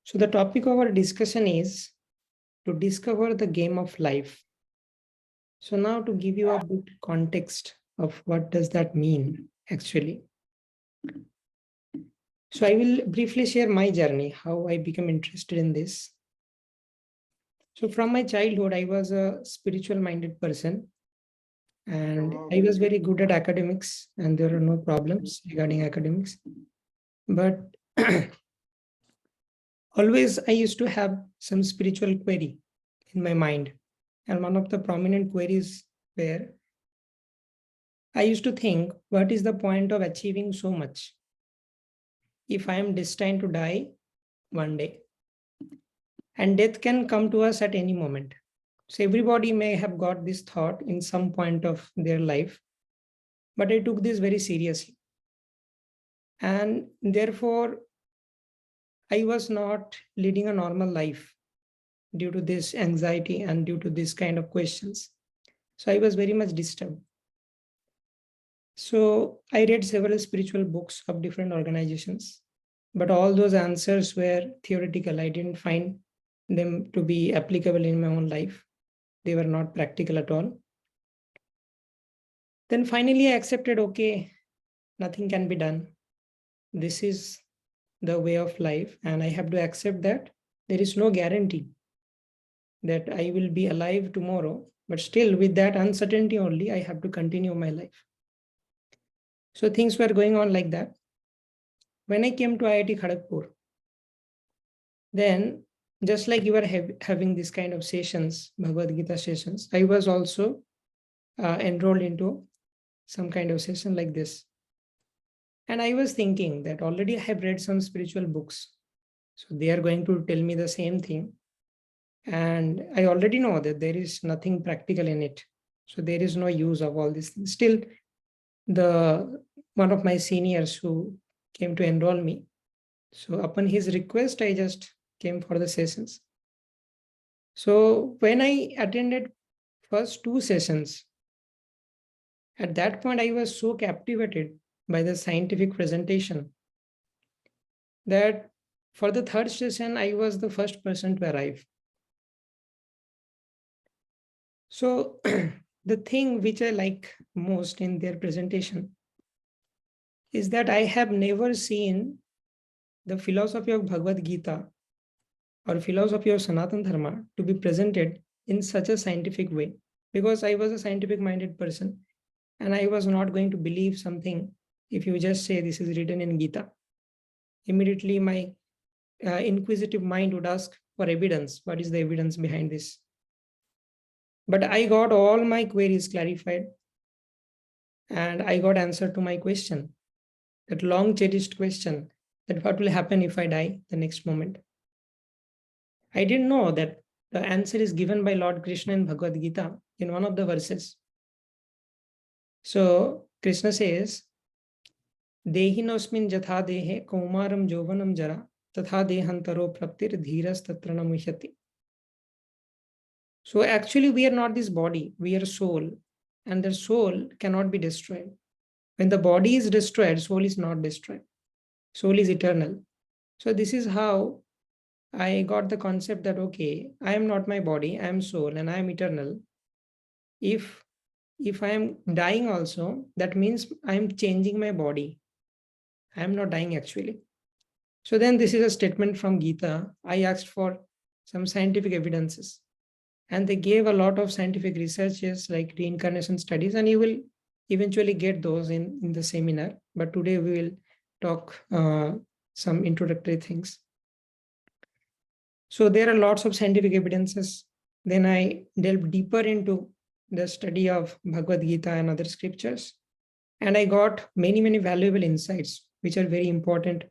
So the topic of our discussion is to discover the game of life. So now to give you a bit context of what does that mean actually. So I will briefly share my journey, how I became interested in this. So from my childhood, I was a spiritual minded person and I was very good at academics and there are no problems regarding academics. But always I used to have some spiritual query in my mind. And one of the prominent queries were, I used to think, what is the point of achieving so much if I am destined to die one day? And death can come to us at any moment. So everybody may have got this thought in some point of their life, but I took this very seriously. And therefore, I was not leading a normal life due to this anxiety and due to this kind of questions. So I was very much disturbed. So I read several spiritual books of different organizations, but all those answers were theoretical. I didn't find them to be applicable in my own life. They were not practical at all. Then finally I accepted, okay, nothing can be done. This is the way of life and I have to accept that there is no guarantee that I will be alive tomorrow, but still with that uncertainty only, I have to continue my life. So things were going on like that. When I came to IIT Kharagpur, then just like you are having this kind of sessions, Bhagavad Gita sessions, I was also enrolled into some kind of session like this. And I was thinking that already I have read some spiritual books. So they are going to tell me the same thing. And I already know that there is nothing practical in it. So there is no use of all these things. Still, one of my seniors who came to enroll me, so upon his request, I just came for the sessions. So when I attended first 2 sessions, at that point, I was so captivated by the scientific presentation that for the 3rd session, I was the first person to arrive. So the thing which I like most in their presentation is that I have never seen the philosophy of Bhagavad Gita or philosophy of Sanatana Dharma to be presented in such a scientific way, because I was a scientific minded person and I was not going to believe something if you just say this is written in Gita. Immediately my inquisitive mind would ask for evidence. What is the evidence behind this? But I got all my queries clarified and I got answer to my question, that long cherished question, that what will happen if I die the next moment. I didn't know that the answer is given by Lord Krishna in Bhagavad Gita in one of the verses. So Krishna says, Dehinosmin jatha dehe kaumaram jovanam jara tatha dehantaro praptir dhiras tatrana muhyati. So actually we are not this body, we are soul, and the soul cannot be destroyed. When the body is destroyed, soul is not destroyed. Soul is eternal. So this is how I got the concept that, okay, I am not my body, I am soul and I am eternal. If I am dying also, that means I am changing my body. I am not dying actually. So then this is a statement from Gita. I asked for some scientific evidences and they gave a lot of scientific researches like reincarnation studies, and you will eventually get those in the seminar. But today we will talk some introductory things. So there are lots of scientific evidences. Then I delved deeper into the study of Bhagavad Gita and other scriptures. And I got many valuable insights, which are very important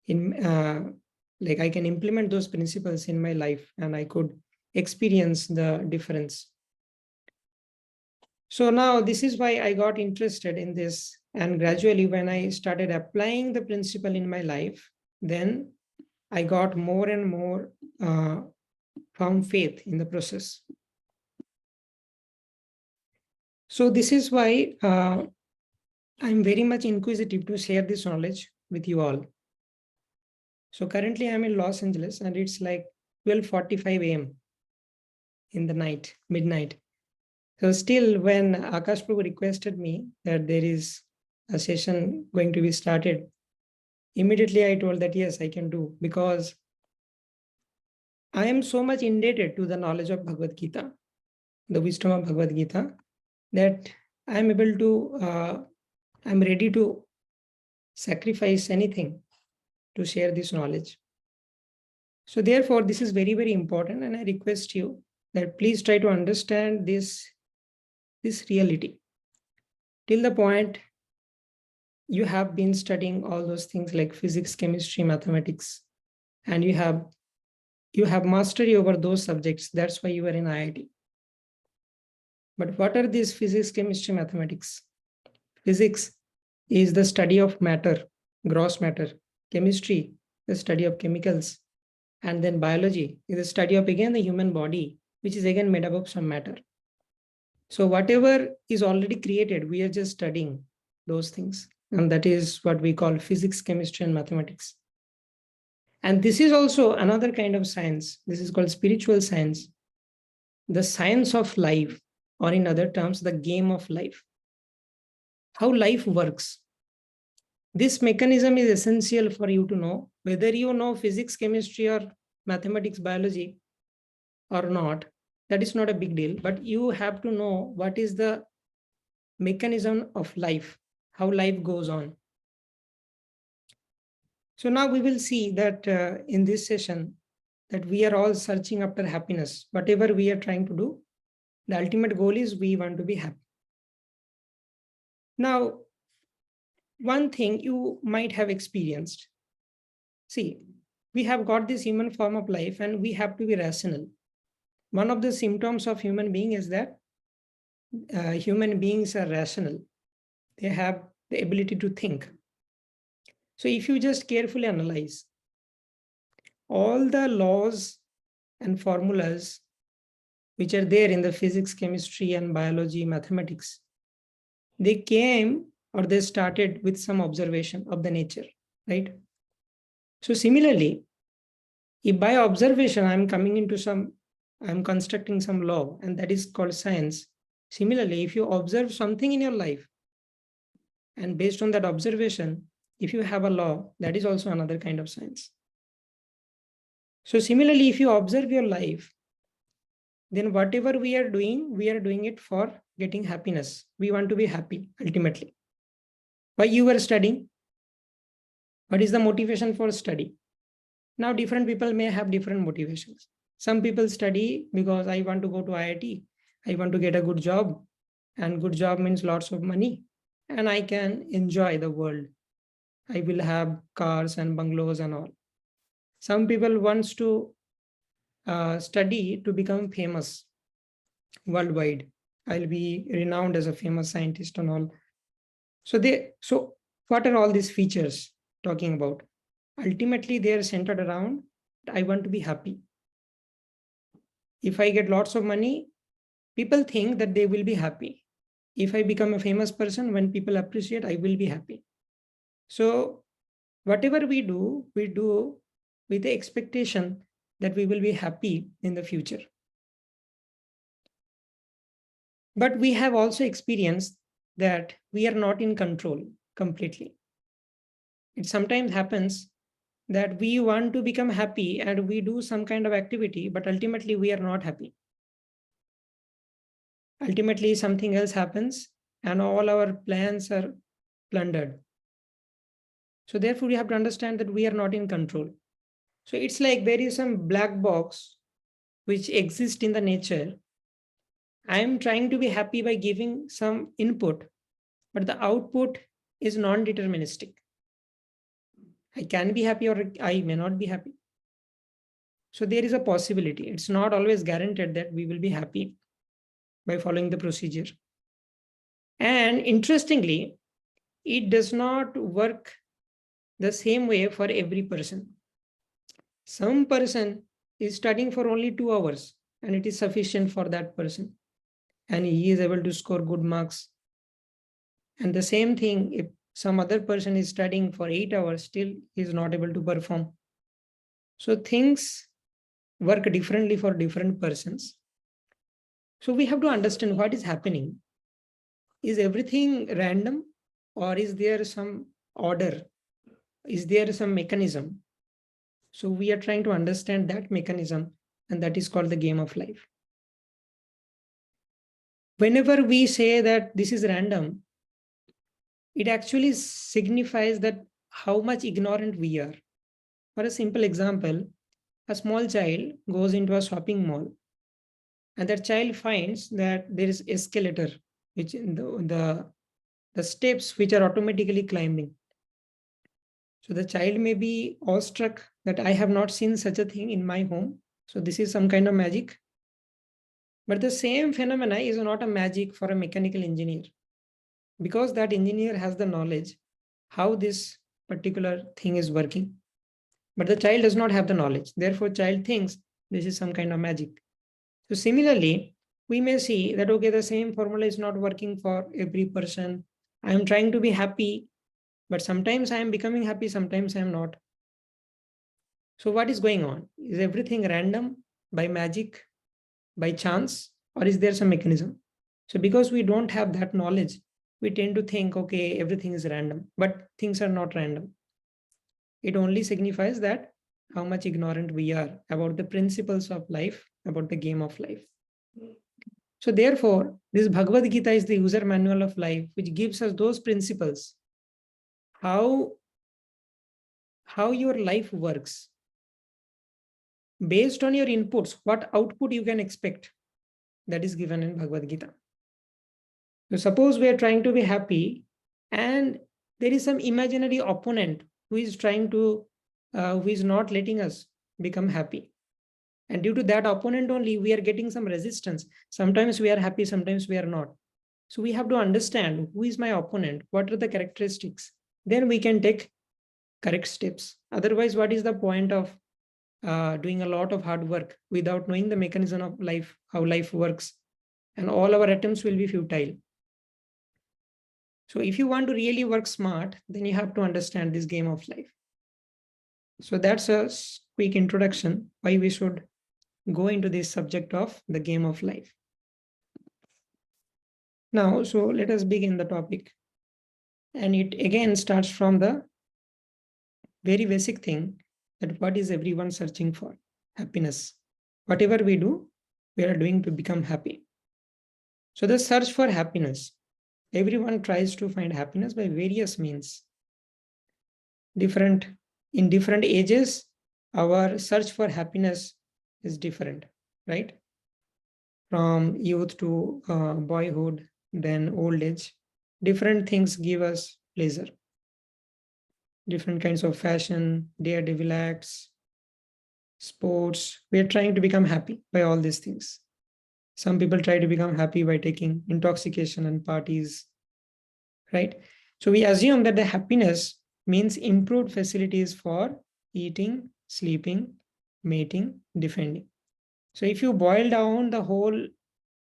in, like I can implement those principles in my life and I could experience the difference. So now this is why I got interested in this. And gradually when I started applying the principle in my life, then I got more and more firm faith in the process. So this is why I'm very much inquisitive to share this knowledge with you all. So currently I'm in Los Angeles and it's like 12:45 a.m. in the night, midnight. So still when Akash Prabhu requested me that there is a session going to be started, immediately I told that yes, I can do, because I am so much indebted to the knowledge of Bhagavad Gita, the wisdom of Bhagavad Gita, that I'm able to, I'm ready to sacrifice anything to share this knowledge. So therefore, this is very, very important. And I request you that please try to understand this reality. Till the point you have been studying all those things like physics, chemistry, mathematics, and you have mastery over those subjects. That's why you are in IIT. But what are these physics, chemistry, mathematics? Physics is the study of matter, gross matter. Chemistry, the study of chemicals. And then biology is the study of, again, the human body, which is again made up of some matter. So whatever is already created, we are just studying those things. And that is what we call physics, chemistry, and mathematics. And this is also another kind of science. This is called spiritual science, the science of life, or in other terms, the game of life. How life works. This mechanism is essential for you to know, whether you know physics, chemistry, or mathematics, biology or not. That is not a big deal, but you have to know what is the mechanism of life, how life goes on. So now we will see that in this session, that we are all searching after happiness. Whatever we are trying to do, the ultimate goal is we want to be happy. Now, one thing you might have experienced. See, we have got this human form of life and we have to be rational. One of the symptoms of human being is that human beings are rational. They have the ability to think. So if you just carefully analyze all the laws and formulas which are there in the physics, chemistry, and biology, mathematics, they came or they started with some observation of the nature, right? So similarly, if by observation I'm constructing some law, and that is called science. Similarly, if you observe something in your life, and based on that observation, if you have a law, that is also another kind of science. So similarly, if you observe your life, then whatever we are doing it for getting happiness. We want to be happy ultimately. Why you were studying? What is the motivation for study? Now, different people may have different motivations. Some people study because I want to go to IIT. I want to get a good job, and good job means lots of money, and I can enjoy the world. I will have cars and bungalows and all. Some people wants to study to become famous worldwide. I'll be renowned as a famous scientist and all. So what are all these features talking about? Ultimately, they are centered around, I want to be happy. If I get lots of money, people think that they will be happy. If I become a famous person, when people appreciate, I will be happy. So whatever we do with the expectation that we will be happy in the future. But we have also experienced that we are not in control completely. It sometimes happens that we want to become happy and we do some kind of activity, but ultimately we are not happy. Ultimately, something else happens and all our plans are plundered. So therefore, we have to understand that we are not in control. So it's like there is some black box which exists in the nature. I am trying to be happy by giving some input, but the output is non-deterministic. I can be happy or I may not be happy. So there is a possibility. It's not always guaranteed that we will be happy by following the procedure. And interestingly, it does not work the same way for every person. Some person is studying for only 2 hours and it is sufficient for that person. And he is able to score good marks. And the same thing, if some other person is studying for 8 hours, still he is not able to perform. So things work differently for different persons. So we have to understand what is happening. Is everything random, or is there some order? Is there some mechanism? So we are trying to understand that mechanism, and that is called the game of life. Whenever we say that this is random, it actually signifies that how much ignorant we are. For a simple example, a small child goes into a shopping mall, and that child finds that there is escalator, which the steps which are automatically climbing. So the child may be awestruck that I have not seen such a thing in my home. So this is some kind of magic. But the same phenomena is not a magic for a mechanical engineer, because that engineer has the knowledge how this particular thing is working. But the child does not have the knowledge. Therefore, child thinks this is some kind of magic. So similarly, we may see that, okay, the same formula is not working for every person. I am trying to be happy, but sometimes I am becoming happy, sometimes I am not. So what is going on? Is everything random, by magic, by chance, or is there some mechanism? So because we don't have that knowledge, we tend to think, okay, everything is random, but things are not random. It only signifies that how much ignorant we are about the principles of life, about the game of life. So therefore, this Bhagavad Gita is the user manual of life, which gives us those principles, how your life works. Based on your inputs, what output you can expect, that is given in Bhagavad Gita. So suppose we are trying to be happy, and there is some imaginary opponent who is trying to, who is not letting us become happy. And due to that opponent only, we are getting some resistance. Sometimes we are happy, sometimes we are not. So we have to understand who is my opponent, what are the characteristics. Then we can take correct steps. Otherwise, what is the point of doing a lot of hard work without knowing the mechanism of life, how life works? And all our attempts will be futile. So if you want to really work smart, then you have to understand this game of life. So that's a quick introduction why we should go into this subject of the game of life. Now, so let us begin the topic. And it again starts from the very basic thing, that what is everyone searching for? Happiness. Whatever we do, we are doing to become happy. So the search for happiness. Everyone tries to find happiness by various means. In different ages, our search for happiness is different, right? From youth to boyhood, then old age, different things give us pleasure. Different kinds of fashion, daredevil acts, sports. We are trying to become happy by all these things. Some people try to become happy by taking intoxication and parties, right? So we assume that the happiness means improved facilities for eating, sleeping, mating, defending. So if you boil down the whole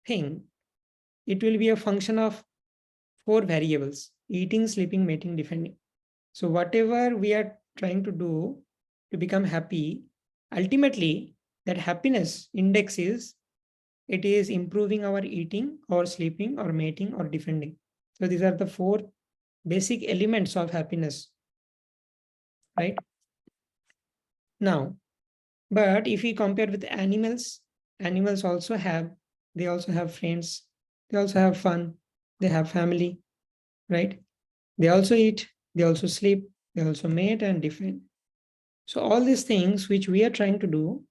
thing, it will be a function of 4 variables: eating, sleeping, mating, defending. So whatever we are trying to do to become happy, ultimately that happiness index is, it is improving our eating or sleeping or mating or defending. So these are the 4 basic elements of happiness, right? Now, but if we compare with animals, animals also have, they also have friends, they also have fun, they have family, right? They also eat, they also sleep, they also mate and defend. So all these things which we are trying to do,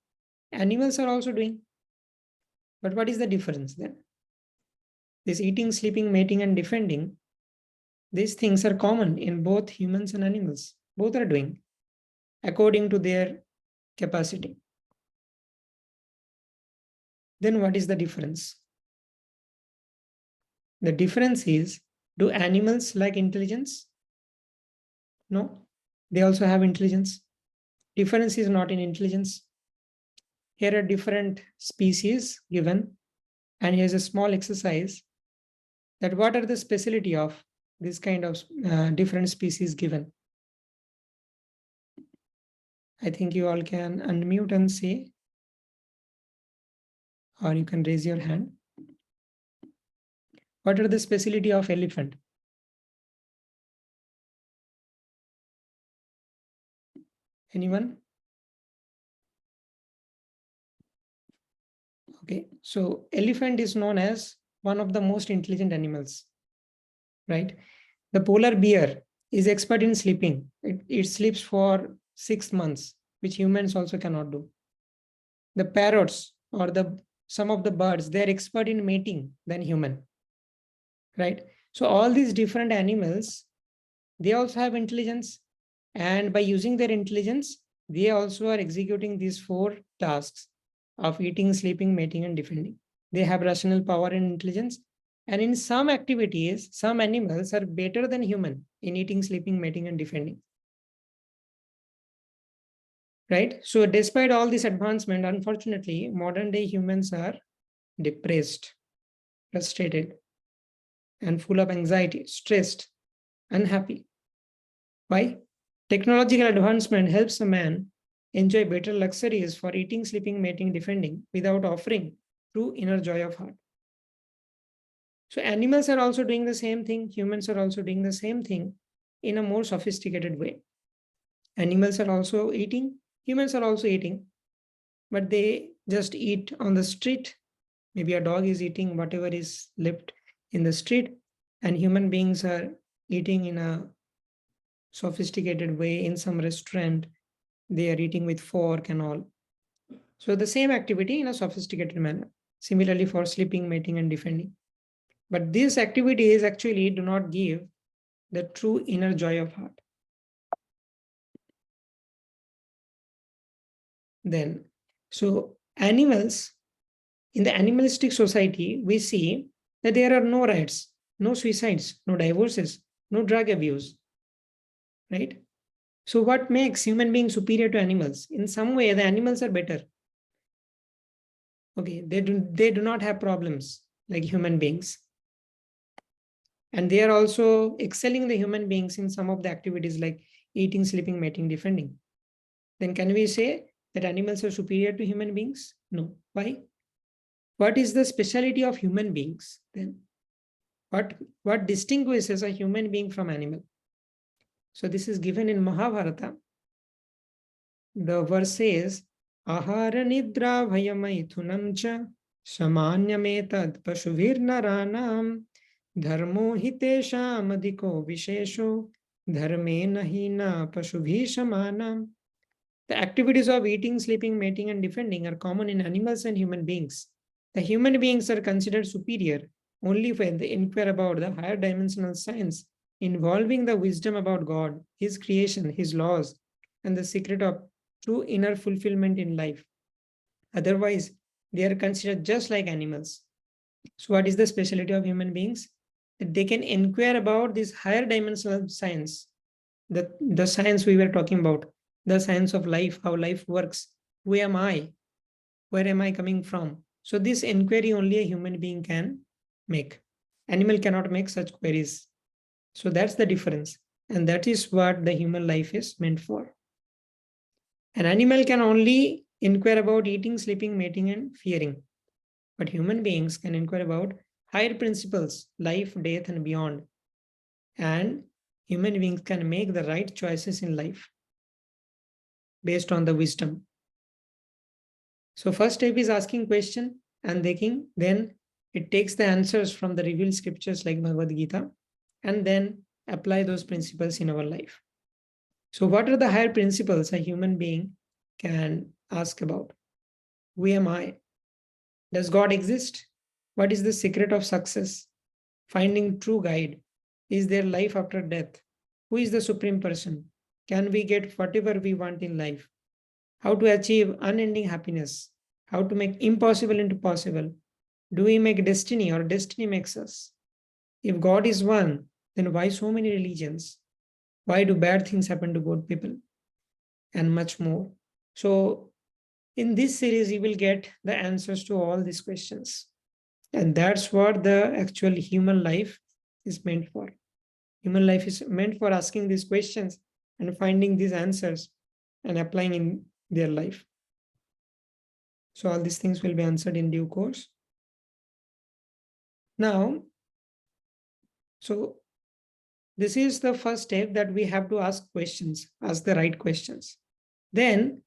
animals are also doing. But what is the difference then? This eating, sleeping, mating and defending, these things are common in both humans and animals. Both are doing according to their capacity. Then what is the difference? The difference is, do animals lack intelligence? No, they also have intelligence. Difference is not in intelligence. Here are different species given, and here's a small exercise that what are the speciality of this kind of different species given. I think you all can unmute and say, or you can raise your hand. What are the specialty of elephant? Anyone? Okay, so elephant is known as one of the most intelligent animals, right? The polar bear is expert in sleeping. It sleeps for 6 months, which humans also cannot do. The parrots or some of the birds, they're expert in mating than human, right? So all these different animals, they also have intelligence, and by using their intelligence, they also are executing these 4 tasks of eating, sleeping, mating, and defending. They have rational power and intelligence, and in some activities, some animals are better than human in eating, sleeping, mating, and defending. Right? So despite all this advancement, unfortunately, modern day humans are depressed, frustrated, and full of anxiety, stressed, unhappy. Why? Technological advancement helps a man enjoy better luxuries for eating, sleeping, mating, defending without offering true inner joy of heart. So animals are also doing the same thing. Humans are also doing the same thing in a more sophisticated way. Animals are also eating. Humans are also eating, but they just eat on the street. Maybe a dog is eating whatever is left in the street, and human beings are eating in a sophisticated way in some restaurant. They are eating with fork and all. So the same activity in a sophisticated manner. Similarly for sleeping, mating, and defending. But these activities actually do not give the true inner joy of heart. Then, so animals, in the animalistic society, we see that there are no riots, no suicides, no divorces, no drug abuse, right? So what makes human beings superior to animals? In some way, the animals are better. Okay, they do not have problems like human beings. And they are also excelling the human beings in some of the activities like eating, sleeping, mating, defending. Then can we say that animals are superior to human beings? No. Why? What is the speciality of human beings then? What distinguishes a human being from animal? So this is given in Mahabharata. The verse says, Ahara nidra bhayamaithunam cha samanyam pashuvir naranam dharmo hitesham adhiko vishesho dharme nahina pashubhi samanam. The activities of eating, sleeping, mating, and defending are common in animals and human beings. The human beings are considered superior only when they inquire about the higher dimensional science involving the wisdom about God, His creation, His laws, and the secret of true inner fulfillment in life. Otherwise, they are considered just like animals. So, what is the specialty of human beings? That they can inquire about this higher dimensional science, the science we were talking about, the science of life, how life works. Who am I? Where am I coming from? So this inquiry only a human being can make. Animal cannot make such queries. So that's the difference. And that is what the human life is meant for. An animal can only inquire about eating, sleeping, mating, and fearing. But human beings can inquire about higher principles, life, death, and beyond. And human beings can make the right choices in life based on the wisdom. So first step is asking question and then it takes the answers from the revealed scriptures like Bhagavad Gita and then apply those principles in our life. So what are the higher principles a human being can ask about? Who am I? Does God exist? What is the secret of success? Finding true guide. Is there life after death? Who is the supreme person? Can we get whatever we want in life? How to achieve unending happiness? How to make impossible into possible? Do we make destiny or destiny makes us? If God is one, then why so many religions? Why do bad things happen to good people? And much more. So in this series, you will get the answers to all these questions. And that's what the actual human life is meant for. Human life is meant for asking these questions and finding these answers and applying in their life. So all these things will be answered in due course. Now, so this is the first step, that we have to ask questions, ask the right questions. Then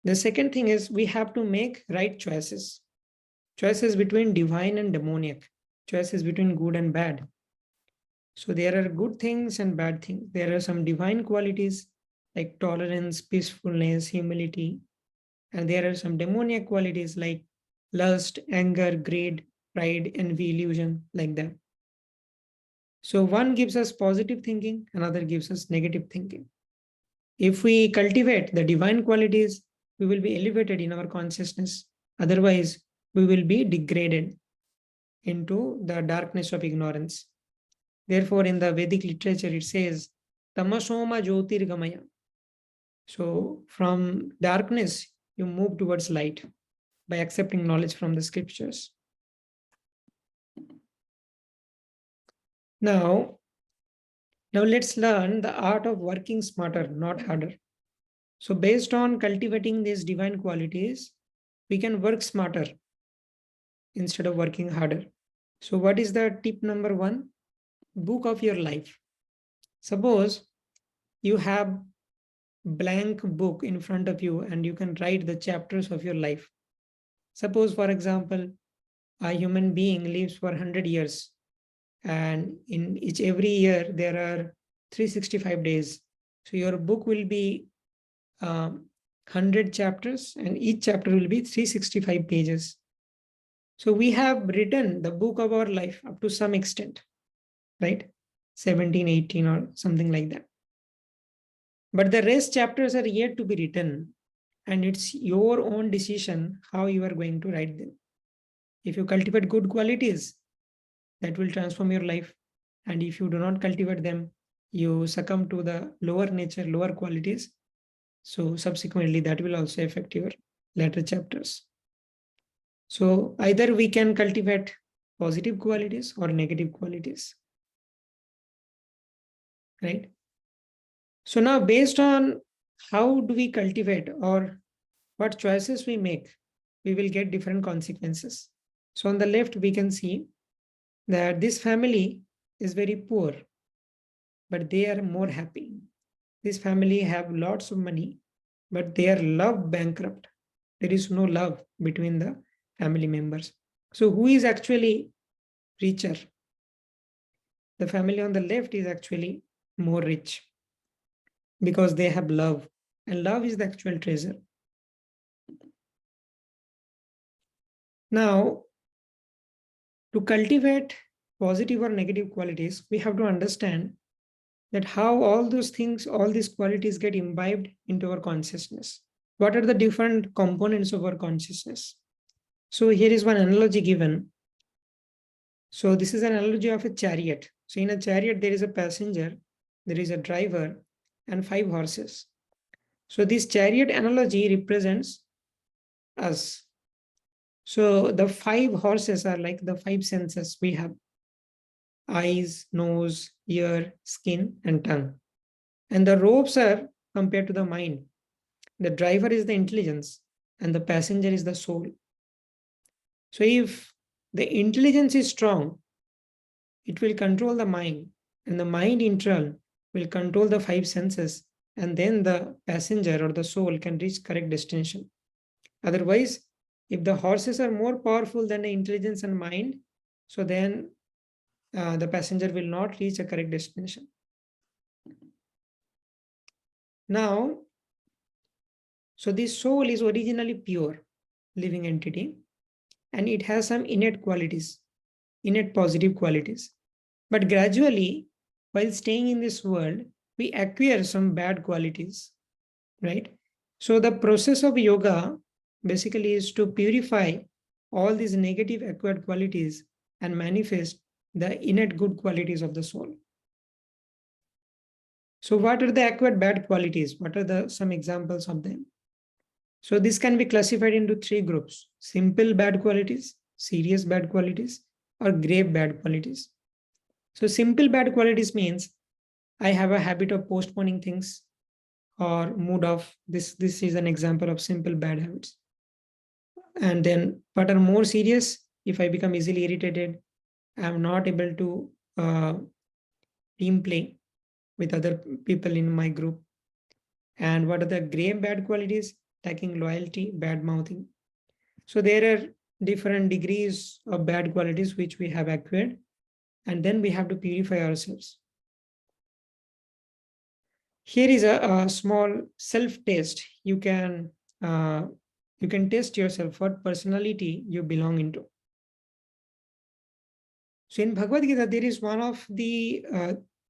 the second thing is we have to make right choices. Choices between divine and demoniac. Choices between good and bad. So there are good things and bad things. There are some divine qualities like tolerance, peacefulness, humility. And there are some demoniac qualities like lust, anger, greed, pride, envy, illusion, like that. So one gives us positive thinking, another gives us negative thinking. If we cultivate the divine qualities, we will be elevated in our consciousness. Otherwise, we will be degraded into the darkness of ignorance. Therefore, in the Vedic literature, it says, Tamasoma Jyotirgamaya. So from darkness, you move towards light by accepting knowledge from the scriptures. Now let's learn the art of working smarter, not harder. So based on cultivating these divine qualities, we can work smarter instead of working harder. So what is the tip number 1? Book of your life. Suppose you have blank book in front of you and you can write the chapters of your life. Suppose, for example, a human being lives for 100 years and in every year there are 365 days. So your book will be 100 chapters and each chapter will be 365 pages. So we have written the book of our life up to some extent, right? 17, 18 or something like that. But the rest chapters are yet to be written, and it's your own decision how you are going to write them. If you cultivate good qualities, that will transform your life. And if you do not cultivate them, you succumb to the lower nature, lower qualities. So subsequently, that will also affect your later chapters. So either we can cultivate positive qualities or negative qualities, right? So now based on how do we cultivate or what choices we make, we will get different consequences. So on the left, we can see that this family is very poor, but they are more happy. This family have lots of money, but they are love bankrupt. There is no love between the family members. So who is actually richer? The family on the left is actually more rich because they have love, and love is the actual treasure. Now, to cultivate positive or negative qualities, we have to understand that how all those things, all these qualities get imbibed into our consciousness. What are the different components of our consciousness? So here is one analogy given. So this is an analogy of a chariot. So in a chariot, there is a passenger, there is a driver, and 5 horses. So this chariot analogy represents us. So the 5 horses are like the 5 senses we have: eyes, nose, ear, skin, and tongue. And the ropes are compared to the mind. The driver is the intelligence and the passenger is the soul. So if the intelligence is strong, it will control the mind, and the mind in turn will control the 5 senses, and then the passenger or the soul can reach correct destination. Otherwise, if the horses are more powerful than the intelligence and mind, so then the passenger will not reach a correct destination. Now, so this soul is originally pure, living entity, and it has some innate qualities, innate positive qualities. But gradually, while staying in this world, we acquire some bad qualities, right? So the process of yoga basically is to purify all these negative acquired qualities and manifest the innate good qualities of the soul. So what are the acquired bad qualities? What are some examples of them? So this can be classified into 3 groups: simple bad qualities, serious bad qualities, or grave bad qualities. So simple bad qualities means I have a habit of postponing things, or mood off. This is an example of simple bad habits. And then what are more serious? If I become easily irritated, I'm not able to team play with other people in my group. And what are the grave bad qualities? Lacking loyalty, bad mouthing. So there are different degrees of bad qualities which we have acquired, and then we have to purify ourselves. Here is a small self-test. You can test yourself what personality you belong into. So in Bhagavad Gita, there is one of the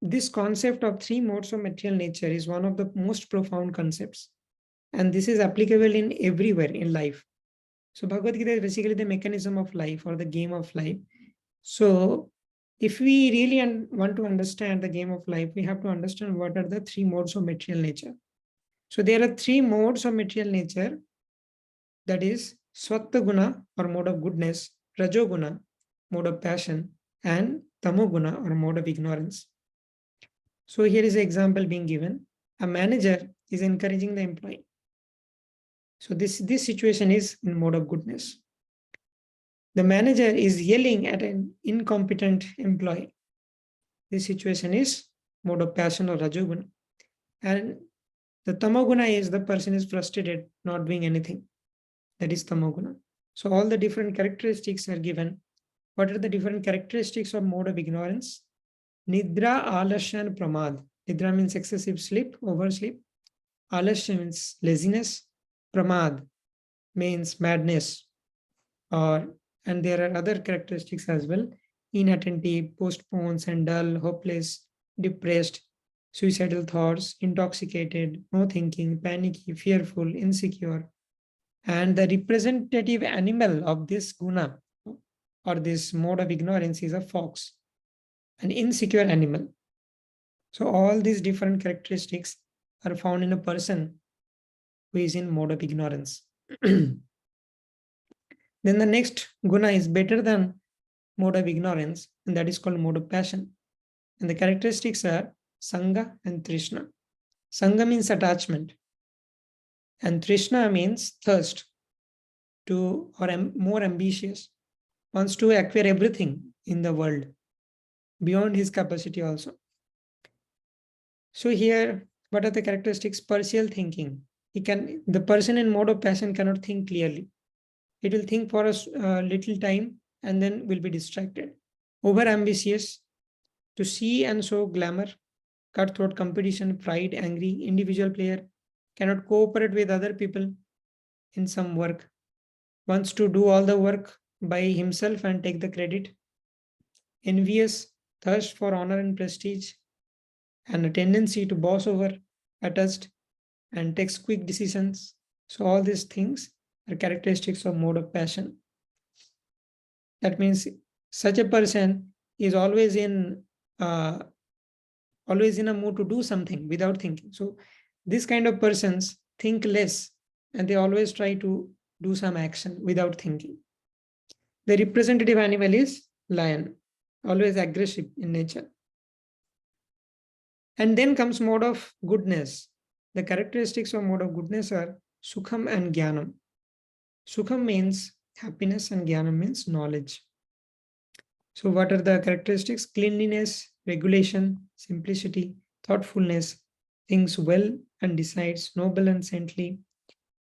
this concept of three modes of material nature is one of the most profound concepts, and this is applicable in everywhere in life. So Bhagavad Gita is basically the mechanism of life or the game of life. So if we really want to understand the game of life, we have to understand what are the three modes of material nature. So there are three modes of material nature, that is Swatta Guna or mode of goodness, Rajoguna, mode of passion, and Tamoguna or mode of ignorance. So here is an example being given. A manager is encouraging the employee. So this situation is in mode of goodness. The manager is yelling at an incompetent employee. This situation is mode of passion or Rajoguna. And the Tamoguna is the person is frustrated, not doing anything. That is Tamoguna. So all the different characteristics are given. What are the different characteristics of mode of ignorance? Nidra, Alasya, and Pramad. Nidra means excessive sleep, oversleep. Alasya means laziness. Pramad means madness. And there are other characteristics as well. Inattentive, postpones and dull, hopeless, depressed, suicidal thoughts, intoxicated, no thinking, panicky, fearful, insecure. And the representative animal of this guna or this mode of ignorance is a fox, an insecure animal. So all these different characteristics are found in a person who is in mode of ignorance. Then the next guna is better than mode of ignorance, and that is called mode of passion. And the characteristics are Sangha and Trishna. Sangha means attachment, and Trishna means thirst to or more ambitious, wants to acquire everything in the world beyond his capacity also. So here, what are the characteristics? Partial thinking. The person in mode of passion cannot think clearly. It will think for a little time and then will be distracted. Over ambitious, to see and show glamour, cutthroat competition, pride, angry, individual player, cannot cooperate with other people in some work, wants to do all the work by himself and take the credit. Envious, thirst for honor and prestige, and a tendency to boss over, attached, and takes quick decisions. So all these things are characteristics of mode of passion. That means such a person is always in a mood to do something without thinking. So this kind of persons think less and they always try to do some action without thinking. The representative animal is lion, always aggressive in nature. And then comes mode of goodness. The characteristics of mode of goodness are Sukham and Jnanam. Sukham means happiness and Jnanam means knowledge. So what are the characteristics? Cleanliness, regulation, simplicity, thoughtfulness, thinks well and decides noble and saintly,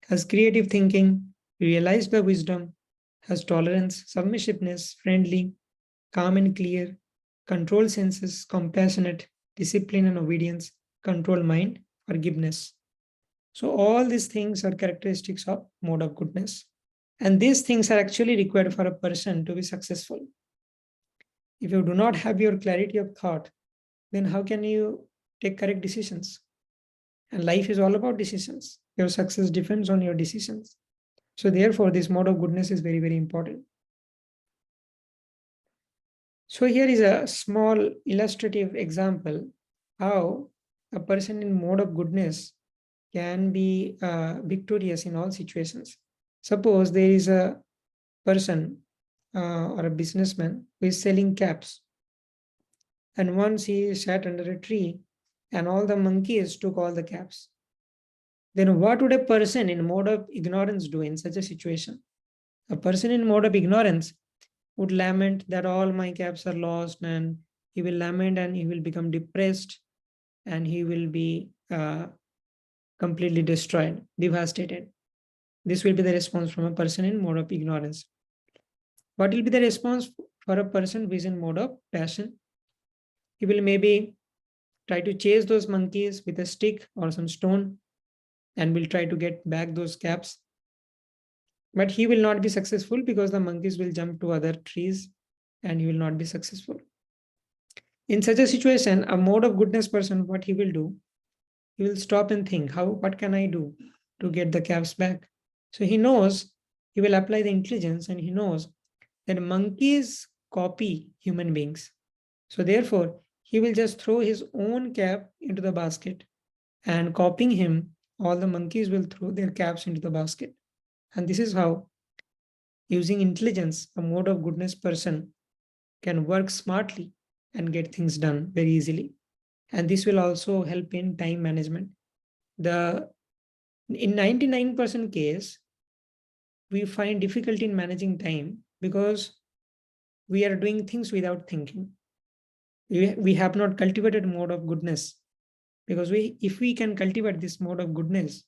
has creative thinking, realized the wisdom, has tolerance, submissiveness, friendly, calm and clear, control senses, compassionate, discipline and obedience, control mind, forgiveness. So all these things are characteristics of mode of goodness. And these things are actually required for a person to be successful. If you do not have your clarity of thought, then how can you take correct decisions? And life is all about decisions. Your success depends on your decisions. So therefore, this mode of goodness is very, very important. So here is a small illustrative example how a person in mode of goodness can be victorious in all situations. Suppose there is a person or a businessman who is selling caps. And once he sat under a tree and all the monkeys took all the caps. Then what would a person in mode of ignorance do in such a situation? A person in mode of ignorance would lament that all my caps are lost, and he will lament and he will become depressed, and he will be completely destroyed, devastated. This will be the response from a person in mode of ignorance. What will be the response for a person who is in mode of passion? He will maybe try to chase those monkeys with a stick or some stone and will try to get back those caps. But he will not be successful because the monkeys will jump to other trees and he will not be successful. In such a situation, a mode of goodness person, what he will do, he will stop and think, what can I do to get the caps back? So he knows, he will apply the intelligence, and he knows that monkeys copy human beings. So therefore, he will just throw his own cap into the basket, and copying him, all the monkeys will throw their caps into the basket. And this is how, using intelligence, a mode of goodness person can work smartly and get things done very easily. And this will also help in time management. In 99% case, we find difficulty in managing time because we are doing things without thinking. We have not cultivated mode of goodness, because if we can cultivate this mode of goodness,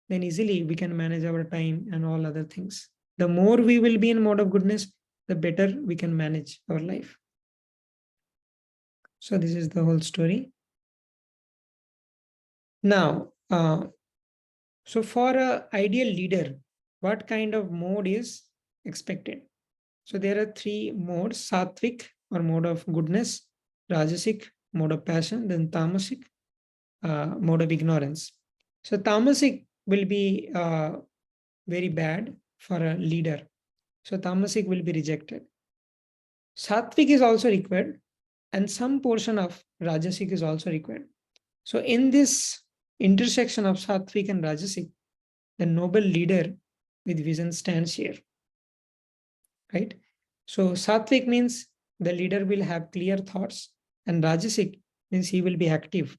then easily we can manage our time and all other things. The more we will be in mode of goodness, the better we can manage our life. So this is the whole story. Now, so for an ideal leader, what kind of mode is expected? So there are three modes: sattvic or mode of goodness, rajasic, mode of passion, then tamasic, mode of ignorance. So tamasic will be very bad for a leader. So tamasic will be rejected. Sattvic is also required, and some portion of rajasic is also required. So in this intersection of sattvic and rajasic, the noble leader with vision stands here, right? So sattvic means the leader will have clear thoughts, and rajasic means he will be active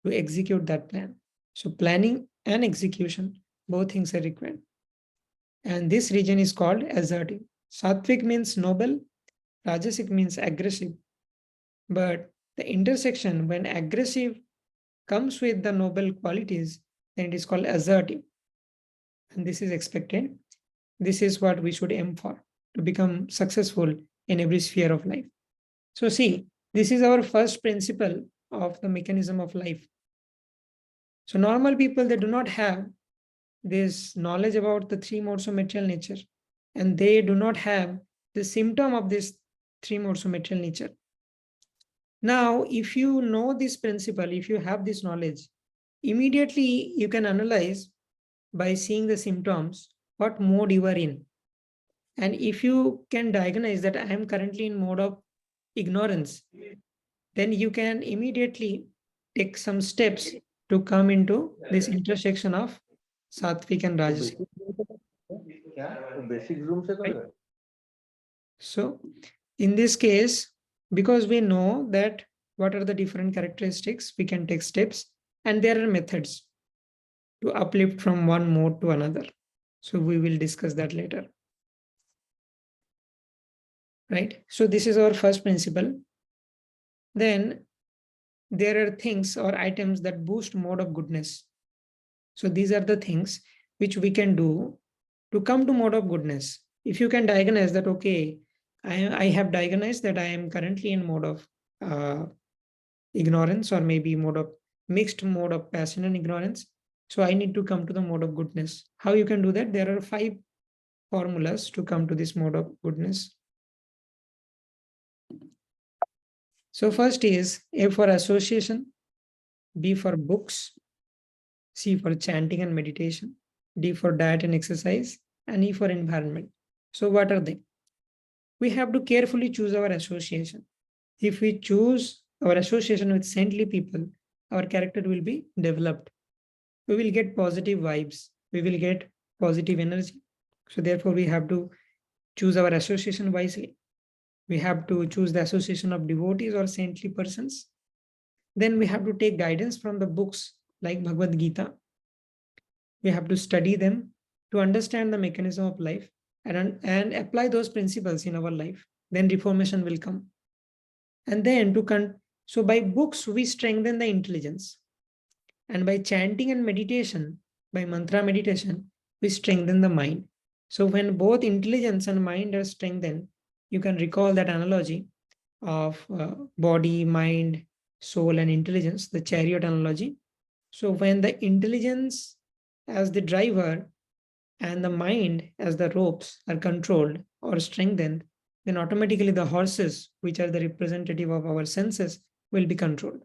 to execute that plan. So planning and execution, both things are required. And this region is called assertive. Sattvic means noble, rajasic means aggressive. But the intersection, when aggressive comes with the noble qualities, then it is called assertive. And this is expected. This is what we should aim for, to become successful in every sphere of life. So see, this is our first principle of the mechanism of life. So normal people, they do not have this knowledge about the three modes of material nature, and they do not have the symptom of this three modes of material nature. Now, if you know this principle, if you have this knowledge, immediately you can analyze by seeing the symptoms what mode you are in. And if you can diagnose that I am currently in mode of ignorance, then you can immediately take some steps to come into this intersection of sattvic and rajasic. Right? So in this case, because we know that what are the different characteristics, we can take steps, and there are methods to uplift from one mode to another. So we will discuss that later. Right? So this is our first principle. Then there are things or items that boost mode of goodness. So these are the things which we can do to come to mode of goodness. If you can diagnose that, okay, I have diagnosed that I am currently in mode of ignorance, or maybe mixed mode of passion and ignorance. So I need to come to the mode of goodness. How you can do that? There are 5 formulas to come to this mode of goodness. So first is A for association, B for books, C for chanting and meditation, D for diet and exercise, and E for environment. So what are they? We have to carefully choose our association. If we choose our association with saintly people, our character will be developed. We will get positive vibes. We will get positive energy. So therefore, we have to choose our association wisely. We have to choose the association of devotees or saintly persons. Then we have to take guidance from the books like Bhagavad Gita. We have to study them to understand the mechanism of life and apply those principles in our life. Then reformation will come. And then so by books, we strengthen the intelligence. And by chanting and meditation, by mantra meditation, we strengthen the mind. So when both intelligence and mind are strengthened, you can recall that analogy of body, mind, soul, and intelligence, the chariot analogy. So when the intelligence as the driver and the mind as the ropes are controlled or strengthened, then automatically the horses, which are the representative of our senses, will be controlled.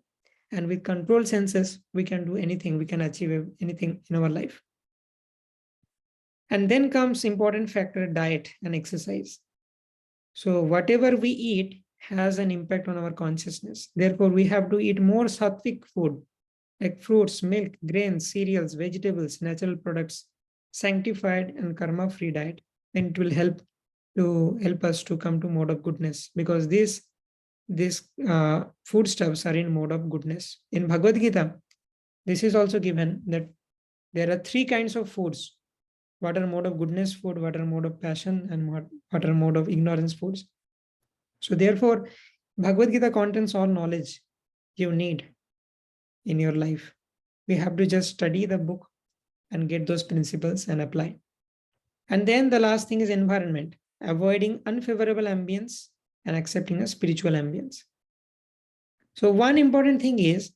And with controlled senses, we can do anything, we can achieve anything in our life. And then comes important factor, diet and exercise. So whatever we eat has an impact on our consciousness. Therefore, we have to eat more sattvic food, like fruits, milk, grains, cereals, vegetables, natural products, sanctified and karma-free diet. And it will help us to come to mode of goodness, because these foodstuffs are in mode of goodness. In Bhagavad Gita, this is also given that there are 3 kinds of foods: what are mode of goodness food, what are mode of passion, and what are mode of ignorance foods. So therefore, Bhagavad Gita contains all knowledge you need in your life. We have to just study the book and get those principles and apply. And then the last thing is environment, avoiding unfavorable ambience and accepting a spiritual ambience. So one important thing is,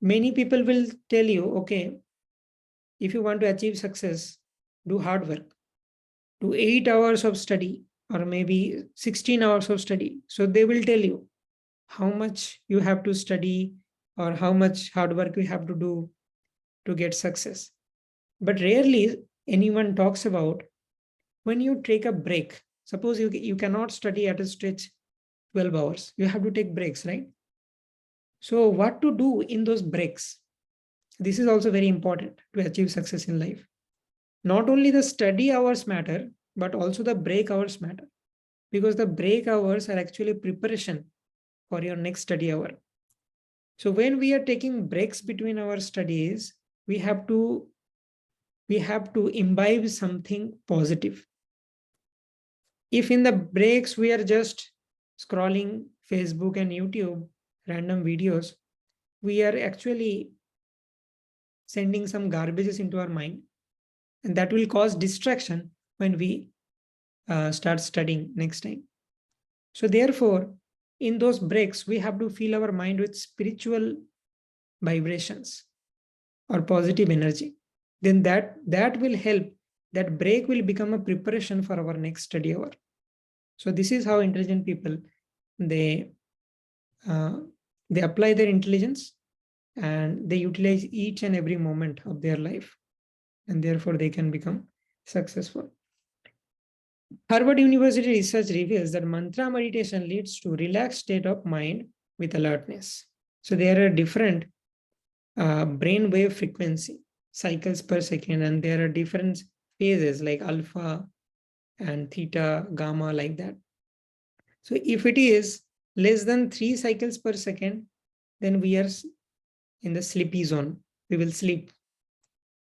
many people will tell you, okay, if you want to achieve success, do hard work, do 8 hours of study or maybe 16 hours of study. So they will tell you how much you have to study or how much hard work you have to do to get success. But rarely anyone talks about when you take a break. Suppose you cannot study at a stretch 12 hours. You have to take breaks, right? So what to do in those breaks? This is also very important to achieve success in life. Not only the study hours matter, but also the break hours matter, because the break hours are actually preparation for your next study hour. So when we are taking breaks between our studies, we have to imbibe something positive. If in the breaks we are just scrolling Facebook and YouTube, random videos, we are actually sending some garbages into our mind, and that will cause distraction when we start studying next time. So therefore, in those breaks, we have to fill our mind with spiritual vibrations or positive energy. Then that will help. That break will become a preparation for our next study hour. So this is how intelligent people, they apply their intelligence and they utilize each and every moment of their life, and therefore they can become successful. Harvard University research reveals that mantra meditation leads to relaxed state of mind with alertness. So there are different brain wave frequency cycles per second, and there are different phases like alpha and theta, gamma, like that. So if it is less than 3 cycles per second, then we are in the sleepy zone. We will sleep.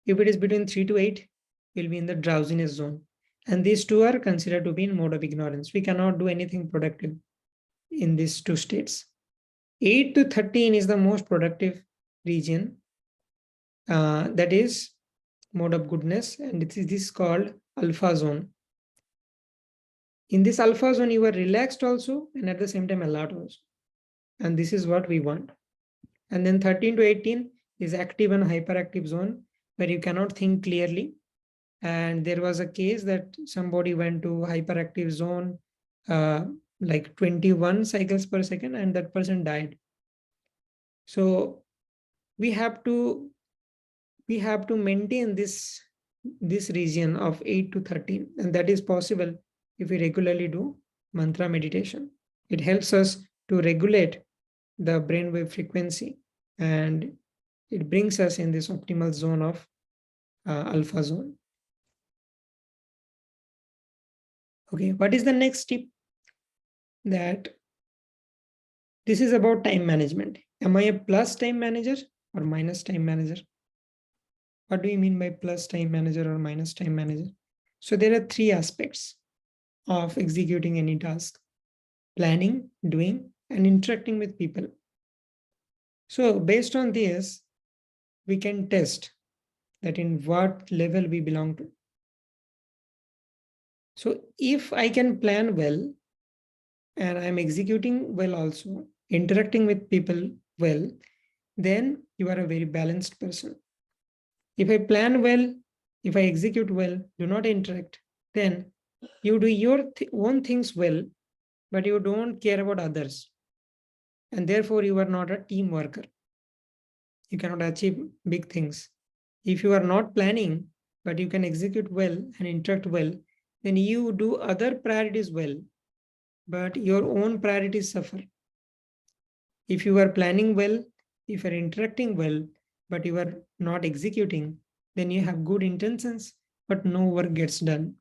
If it is between 3 to 8, we'll be in the drowsiness zone. And these two are considered to be in mode of ignorance. We cannot do anything productive in these 2 states. 8 to 13 is the most productive region. That is mode of goodness, and this is called alpha zone. In this alpha zone, you are relaxed also and at the same time alert also. And this is what we want. And then 13 to 18 is active and hyperactive zone, where you cannot think clearly. And there was a case that somebody went to hyperactive zone like 21 cycles per second, and that person died. So we have to maintain this region of 8 to 13, and that is possible if we regularly do mantra meditation. It helps us to regulate the brainwave frequency, and it brings us in this optimal zone of alpha zone. Okay, what is the next tip? That this is about time management. Am I a plus time manager or minus time manager? What do you mean by plus time manager or minus time manager? So there are three aspects of executing any task: planning, doing, and interacting with people. So based on this, we can test that in what level we belong to. So if I can plan well and I'm executing well also, interacting with people well, then you are a very balanced person. If I plan well, if I execute well, do not interact, then you do your own things well, but you don't care about others. And therefore, you are not a team worker. You cannot achieve big things. If you are not planning, but you can execute well and interact well, then you do other priorities well, but your own priorities suffer. If you are planning well, if you are interacting well, but you are not executing, then you have good intentions, but no work gets done.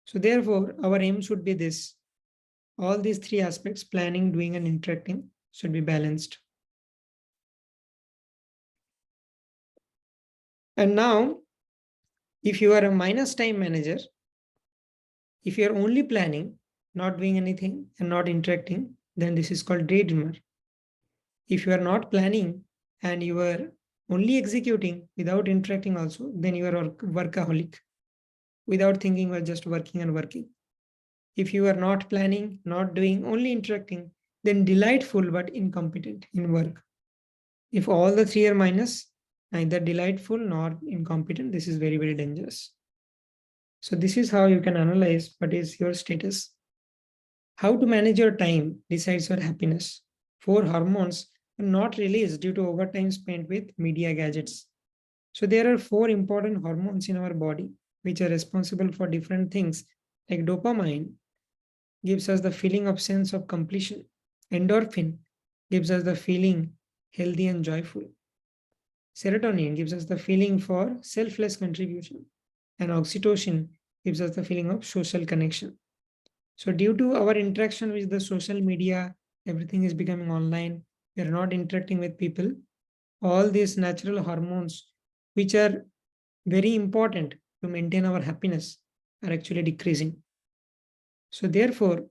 So therefore, our aim should be this. All these three aspects, planning, doing, and interacting, should be balanced. And now, if you are a minus time manager, if you are only planning, not doing anything, and not interacting, then this is called daydreamer. If you are not planning and you are only executing without interacting also, then you are a workaholic. Without thinking, you are just working and working. If you are not planning, not doing, only interacting, then delightful but incompetent in work. If all the three are minus, neither delightful nor incompetent, this is very, very dangerous. So this is how you can analyze what is your status. How to manage your time decides your happiness. 4 hormones are not released due to overtime spent with media gadgets. So there are 4 important hormones in our body which are responsible for different things, like dopamine gives us the feeling of sense of completion. Endorphin gives us the feeling healthy and joyful. Serotonin gives us the feeling for selfless contribution. And oxytocin gives us the feeling of social connection. So due to our interaction with the social media, everything is becoming online. We are not interacting with people. All these natural hormones, which are very important to maintain our happiness, are actually decreasing. So therefore,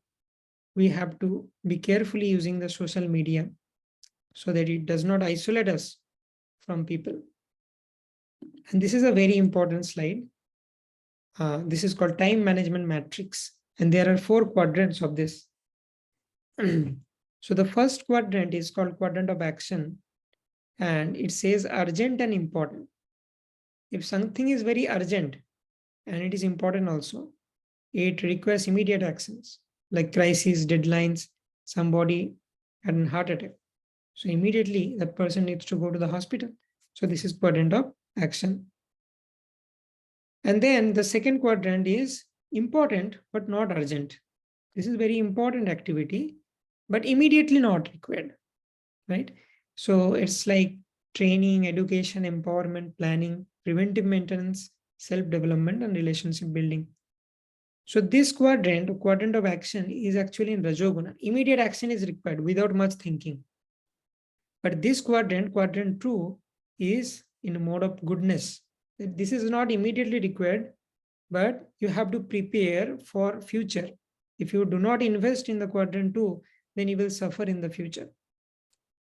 we have to be carefully using the social media so that it does not isolate us from people. And this is a very important slide. This is called time management matrix. And there are 4 quadrants of this. So the first quadrant is called quadrant of action. And it says urgent and important. If something is very urgent and it is important also, it requires immediate actions like crises, deadlines, somebody had a heart attack. So immediately that person needs to go to the hospital. So this is quadrant of action. And then the second quadrant is important but not urgent. This is very important activity, but immediately not required, right? So it's like training, education, empowerment, planning, preventive maintenance, self-development, and relationship building. So this quadrant of action is actually in Rajoguna. Immediate action is required without much thinking. But this quadrant 2, is in a mode of goodness. This is not immediately required, but you have to prepare for future. If you do not invest in the quadrant 2, then you will suffer in the future.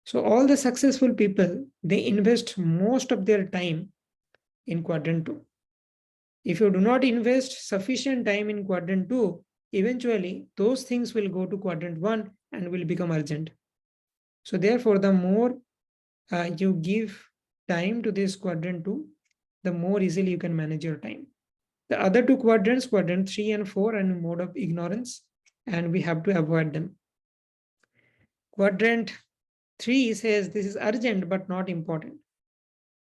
So all the successful people, they invest most of their time in quadrant 2. If you do not invest sufficient time in quadrant 2, eventually those things will go to quadrant 1 and will become urgent. So therefore, the more you give time to this quadrant 2, the more easily you can manage your time. The other 2 quadrants, quadrant 3 and 4, are in mode of ignorance, and we have to avoid them. Quadrant 3 says this is urgent but not important.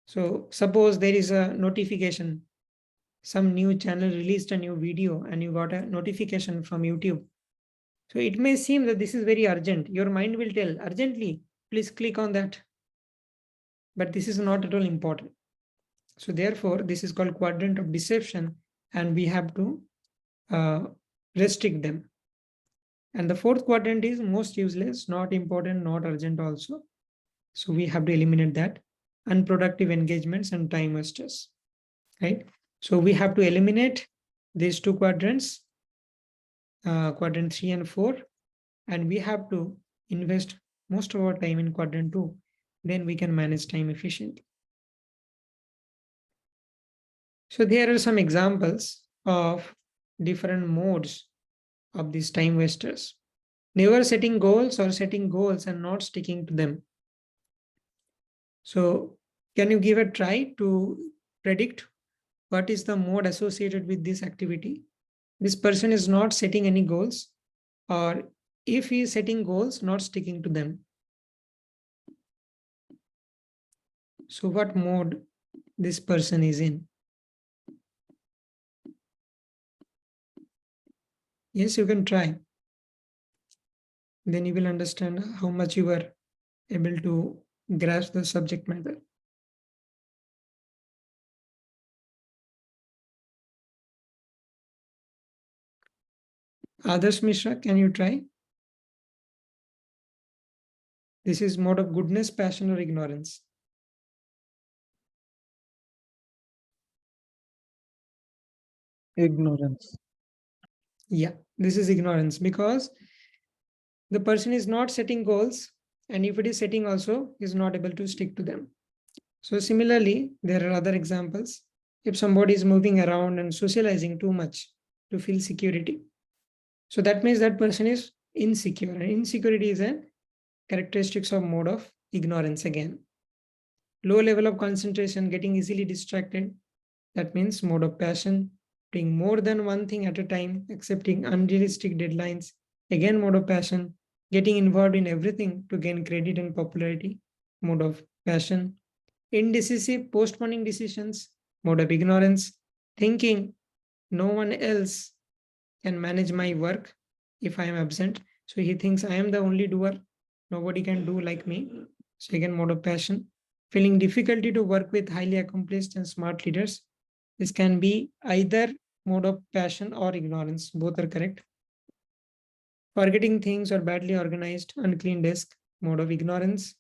So suppose there is a notification, some new channel released a new video and you got a notification from YouTube. So it may seem that this is very urgent. Your mind will tell, urgently, please click on that. But this is not at all important. So therefore, this is called quadrant of deception, and we have to restrict them. And the 4th quadrant is most useless, not important, not urgent also. So we have to eliminate that. Unproductive engagements and time wasters. right? So we have to eliminate these two quadrants, quadrant 3 and 4, and we have to invest most of our time in quadrant 2. Then we can manage time efficiently. So there are some examples of different modes of these time wasters. Never setting goals or setting goals and not sticking to them. So can you give a try to predict what is the mode associated with this activity? This person is not setting any goals, or if he is setting goals, not sticking to them. So what mode this person is in? Yes, you can try. Then you will understand how much you are able to grasp the subject matter. Adarsh Mishra, can you try? This is mode of goodness, passion, or ignorance. Ignorance. Yeah, this is ignorance because the person is not setting goals, and if it is setting also, is not able to stick to them. So similarly, there are other examples. If somebody is moving around and socializing too much to feel security, so that means that person is insecure, and insecurity is a characteristics of mode of ignorance again. Low level of concentration, getting easily distracted, that means mode of passion. Doing more than one thing at a time, accepting unrealistic deadlines, again mode of passion. Getting involved in everything to gain credit and popularity, mode of passion. Indecisive, postponing decisions, mode of ignorance. Thinking no one else can manage my work if I am absent. So he thinks I am the only doer. Nobody can do like me. Second mode of passion. Feeling difficulty to work with highly accomplished and smart leaders. This can be either mode of passion or ignorance. Both are correct. Forgetting things or badly organized, unclean desk, mode of ignorance.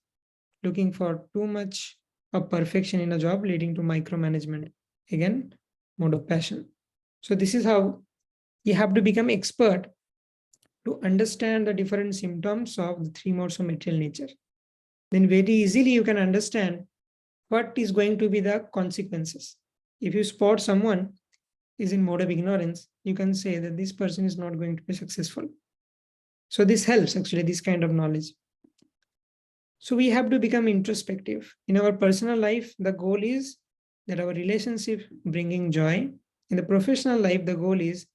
Looking for too much of perfection in a job, leading to micromanagement. Again, mode of passion. So this is how you have to become expert to understand the different symptoms of the three modes of material nature. Then very easily you can understand what is going to be the consequences. If you spot someone is in mode of ignorance, you can say that this person is not going to be successful. So this helps actually, this kind of knowledge. So we have to become introspective. In our personal life, the goal is that our relationship bringing joy. In the professional life, the goal is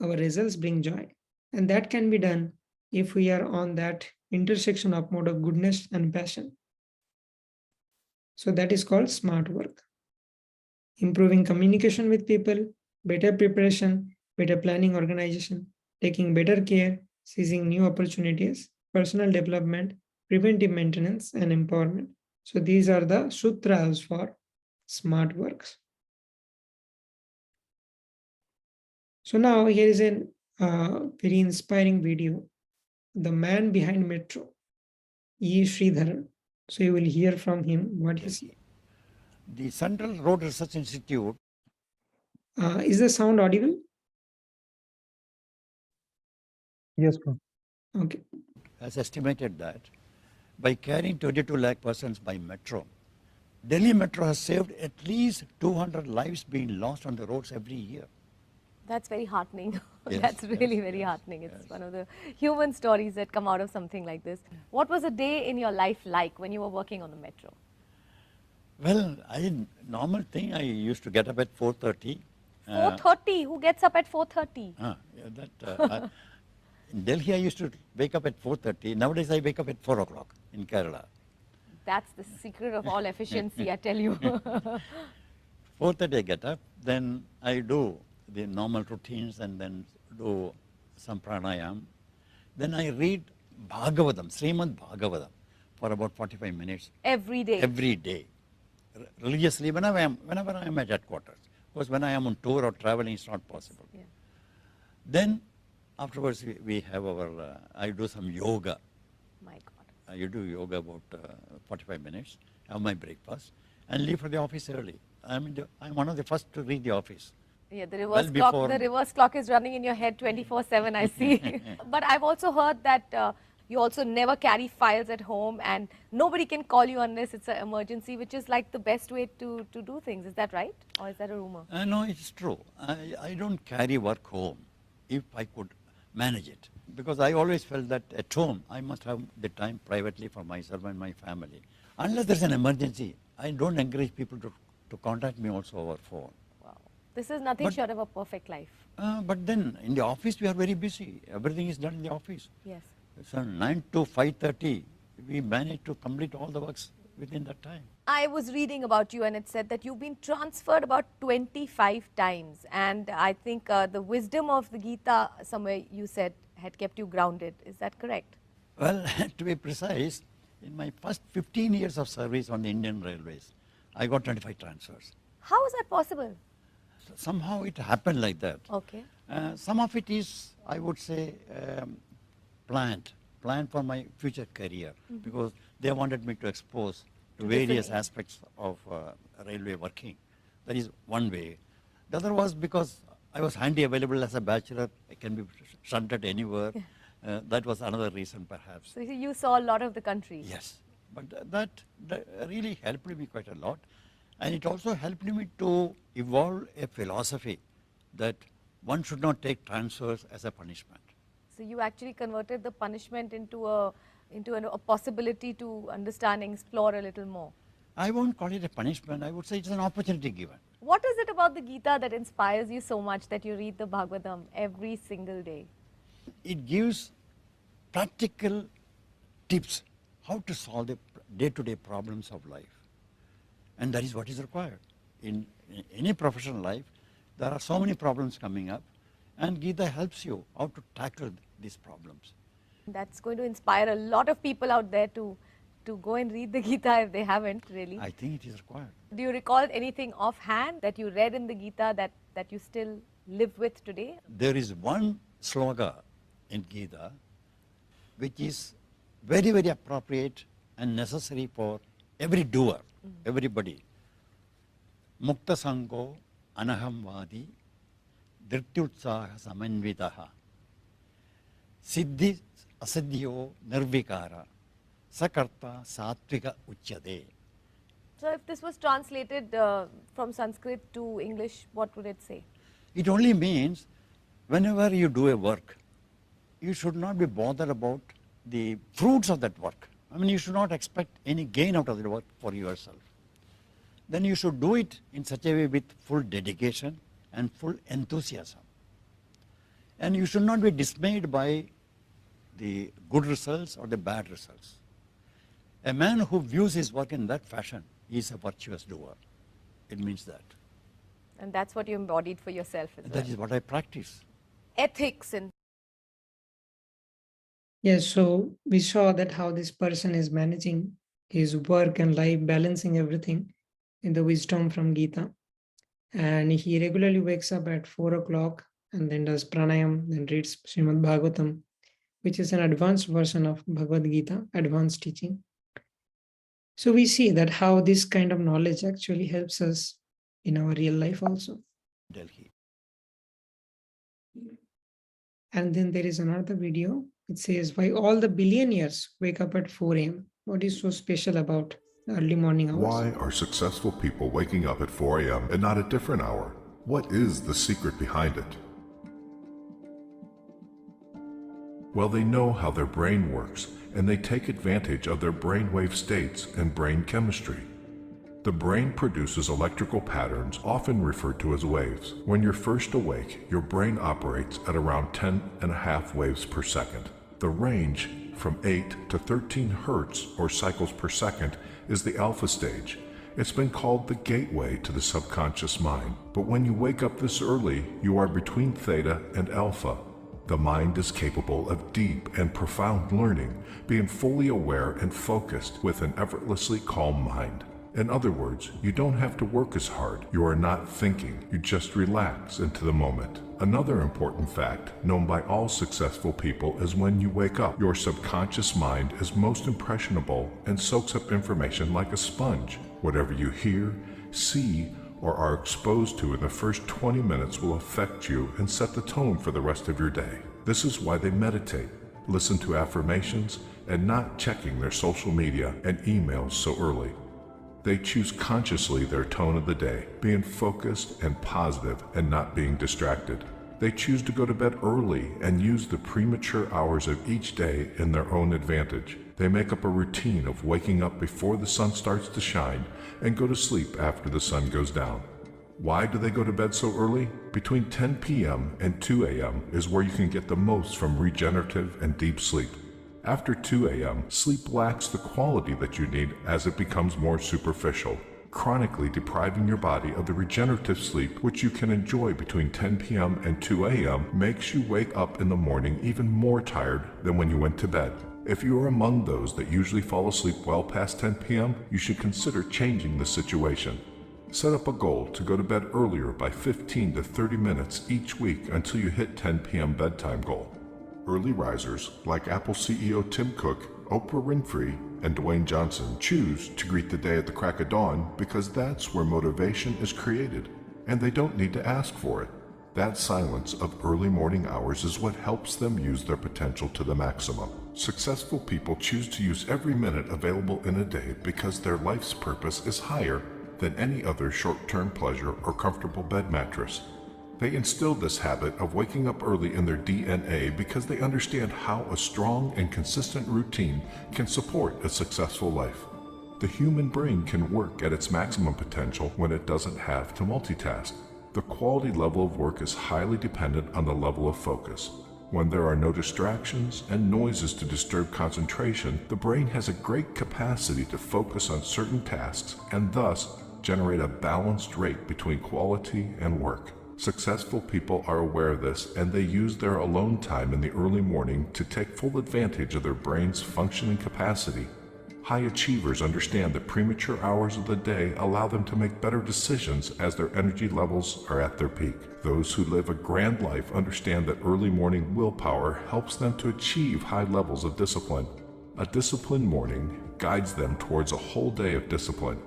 our results bring joy. And that can be done if we are on that intersection of mode of goodness and passion. So that is called smart work. Improving communication with people, better preparation, better planning organization, taking better care, seizing new opportunities, personal development, preventive maintenance, and empowerment. So these are the sutras for smart works. So now here is a very inspiring video. The man behind Metro, E. Sridharan. So you will hear from him what he said. The Central Road Research Institute. Is the sound audible? Yes, bro. Okay. Has estimated that by carrying 22 lakh persons by metro, Delhi Metro has saved at least 200 lives being lost on the roads every year. That's very heartening. Yes, That's really yes, very yes, heartening. It's yes. one of the human stories that come out of something like this. What was a day in your life like when you were working on the metro? Well, normal thing, I used to get up at 4:30. 4:30? Who gets up at 4:30? In Delhi, I used to wake up at 4:30. Nowadays, I wake up at 4 o'clock in Kerala. That's the secret of all efficiency, I tell you. 4:30 I get up, then I do the normal routines and then do some pranayam. Then I read Bhagavatam, Srimad Bhagavatam for about 45 minutes. Every day? Every day. Religiously, whenever I am at headquarters. Because when I am on tour or traveling, it's not possible. Yeah. Then afterwards we have our, I do some yoga. My God. I do yoga about 45 minutes, have my breakfast, and leave for the office early. I'm one of the first to reach the office. Yeah, the Well reverse clock. before- The reverse clock is running in your head 24/7. I see. But I've also heard that you also never carry files at home, and nobody can call you unless it's an emergency, which is like the best way to do things. Is that right, or is that a rumor? No, it's true. I don't carry work home if I could manage it. Because I always felt that at home, I must have the time privately for myself and my family. Unless there's an emergency, I don't encourage people to contact me also over phone. Wow, this is nothing But- short of a perfect life. But then in the office, we are very busy. Everything is done in the office. Yes. So 9 to 5:30, we manage to complete all the works within that time. I was reading about you, and it said that you've been transferred about 25 times, and I think the wisdom of the Gita, somewhere you said, had kept you grounded. Is that correct? Well, to be precise, in my first 15 years of service on the Indian Railways, I got 25 transfers. How is that possible? So somehow it happened like that. Okay. Some of it is, I would say, planned for my future career, because they wanted me to expose to To various different- aspects of railway working. That is one way. The other was because I was handy available as a bachelor. I can be shunted anywhere. That was another reason, perhaps. So you saw a lot of the country. Yes, but that really helped me quite a lot. And it also helped me to evolve a philosophy that one should not take transfers as a punishment. So you actually converted the punishment into a possibility to understand and explore a little more. I won't call it a punishment. I would say it's an opportunity given. What is it about the Gita that inspires you so much that you read the Bhagavatam every single day? It gives practical tips how to solve the day-to-day problems of life. And that is what is required. In any professional life, there are so many problems coming up, and Gita helps you how to tackle these problems. That's going to inspire a lot of people out there to go and read the Gita if they haven't really. I think it is required. Do you recall anything offhand that you read in the Gita that you still live with today? There is one sloga in Gita which is very, very appropriate and necessary for every doer, everybody. Mukta Sango Anaham Vadi Dhrityutsaha Samanvitaha Siddhi Asadhyo Nirvikara Sakarta Satvika Uchyade. So if this was translated from Sanskrit to English, what would it say? It only means whenever you do a work, you should not be bothered about the fruits of that work. I mean, you should not expect any gain out of the work for yourself. Then you should do it in such a way with full dedication and full enthusiasm. And you should not be dismayed by the good results or the bad results. A man who views his work in that fashion is a virtuous doer. It means that. And that's what you embodied for yourself as well. That is what I practice. Ethics and Yes, so we saw that how this person is managing his work and life, balancing everything in the wisdom from Gita. And he regularly wakes up at 4 o'clock and then does pranayam, then reads Srimad Bhagavatam, which is an advanced version of Bhagavad Gita, advanced teaching. So we see that how this kind of knowledge actually helps us in our real life also. Delhi. And then there is another video. It says, why all the billionaires wake up at 4 a.m. What is so special about early morning hours? Why are successful people waking up at 4 a.m. and not a different hour? What is the secret behind it? Well, they know how their brain works, and they take advantage of their brainwave states and brain chemistry. The brain produces electrical patterns, often referred to as waves. When you're first awake, your brain operates at around 10.5 waves per second. The range from 8 to 13 hertz, or cycles per second, is the alpha stage. It's been called the gateway to the subconscious mind. But when you wake up this early, you are between theta and alpha. The mind is capable of deep and profound learning, being fully aware and focused with an effortlessly calm mind. In other words, you don't have to work as hard. You are not thinking. You just relax into the moment. Another important fact known by all successful people is when you wake up, your subconscious mind is most impressionable and soaks up information like a sponge. Whatever you hear, see, or are exposed to in the first 20 minutes will affect you and set the tone for the rest of your day. This is why they meditate, listen to affirmations, and not checking their social media and emails so early. They choose consciously their tone of the day, being focused and positive and not being distracted. They choose to go to bed early and use the premature hours of each day in their own advantage. They make up a routine of waking up before the sun starts to shine and go to sleep after the sun goes down. Why do they go to bed so early? Between 10 p.m. and 2 a.m. is where you can get the most from regenerative and deep sleep. After 2 a.m., sleep lacks the quality that you need as it becomes more superficial, chronically depriving your body of the regenerative sleep which you can enjoy between 10 p.m. and 2 a.m. makes you wake up in the morning even more tired than when you went to bed. If you are among those that usually fall asleep well past 10 p.m., you should consider changing the situation. Set up a goal to go to bed earlier by 15 to 30 minutes each week until you hit 10 p.m. bedtime goal. Early risers like Apple CEO Tim Cook, Oprah Winfrey, and Dwayne Johnson choose to greet the day at the crack of dawn because that's where motivation is created, and they don't need to ask for it. That silence of early morning hours is what helps them use their potential to the maximum. Successful people choose to use every minute available in a day because their life's purpose is higher than any other short-term pleasure or comfortable bed mattress. They instilled this habit of waking up early in their DNA because they understand how a strong and consistent routine can support a successful life. The human brain can work at its maximum potential when it doesn't have to multitask. The quality level of work is highly dependent on the level of focus. When there are no distractions and noises to disturb concentration, the brain has a great capacity to focus on certain tasks and thus generate a balanced rate between quality and work. Successful people are aware of this, and they use their alone time in the early morning to take full advantage of their brain's functioning capacity. High achievers understand that premature hours of the day allow them to make better decisions as their energy levels are at their peak. Those who live a grand life understand that early morning willpower helps them to achieve high levels of discipline. A disciplined morning guides them towards a whole day of discipline,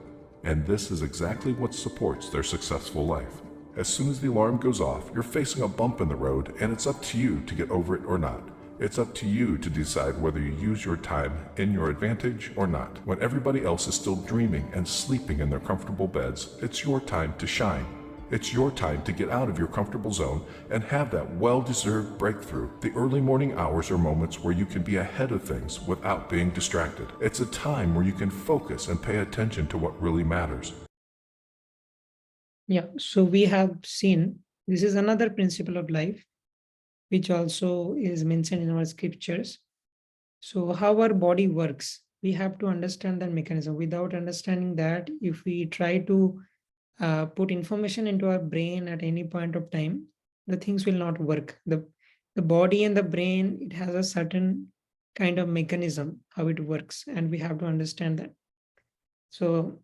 and this is exactly what supports their successful life. As soon as the alarm goes off, you're facing a bump in the road, and it's up to you to get over it or not. It's up to you to decide whether you use your time in your advantage or not. When everybody else is still dreaming and sleeping in their comfortable beds, it's your time to shine. It's your time to get out of your comfortable zone and have that well-deserved breakthrough. The early morning hours are moments where you can be ahead of things without being distracted. It's a time where you can focus and pay attention to what really matters. Yeah, so we have seen this is another principle of life, which also is mentioned in our scriptures. So how our body works, we have to understand that mechanism. Without understanding that, if we try to put information into our brain at any point of time, the things will not work. The body and the brain, it has a certain kind of mechanism, how it works, and we have to understand that. So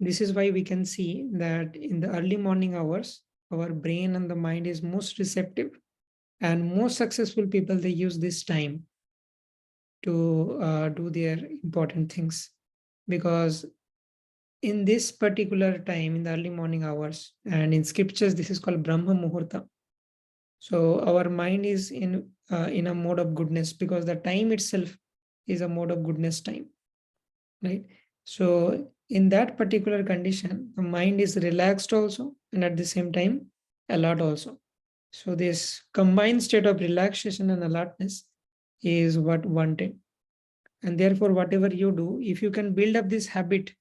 this is why we can see that in the early morning hours, our brain and the mind is most receptive, and most successful people, they use this time to do their important things, because in this particular time, in the early morning hours, and in scriptures, this is called Brahma Muhurta. So our mind is in a mode of goodness, because the time itself is a mode of goodness time, right? So in that particular condition, the mind is relaxed also, and at the same time, alert also. So this combined state of relaxation and alertness is what wanted. And therefore, whatever you do, if you can build up this habit,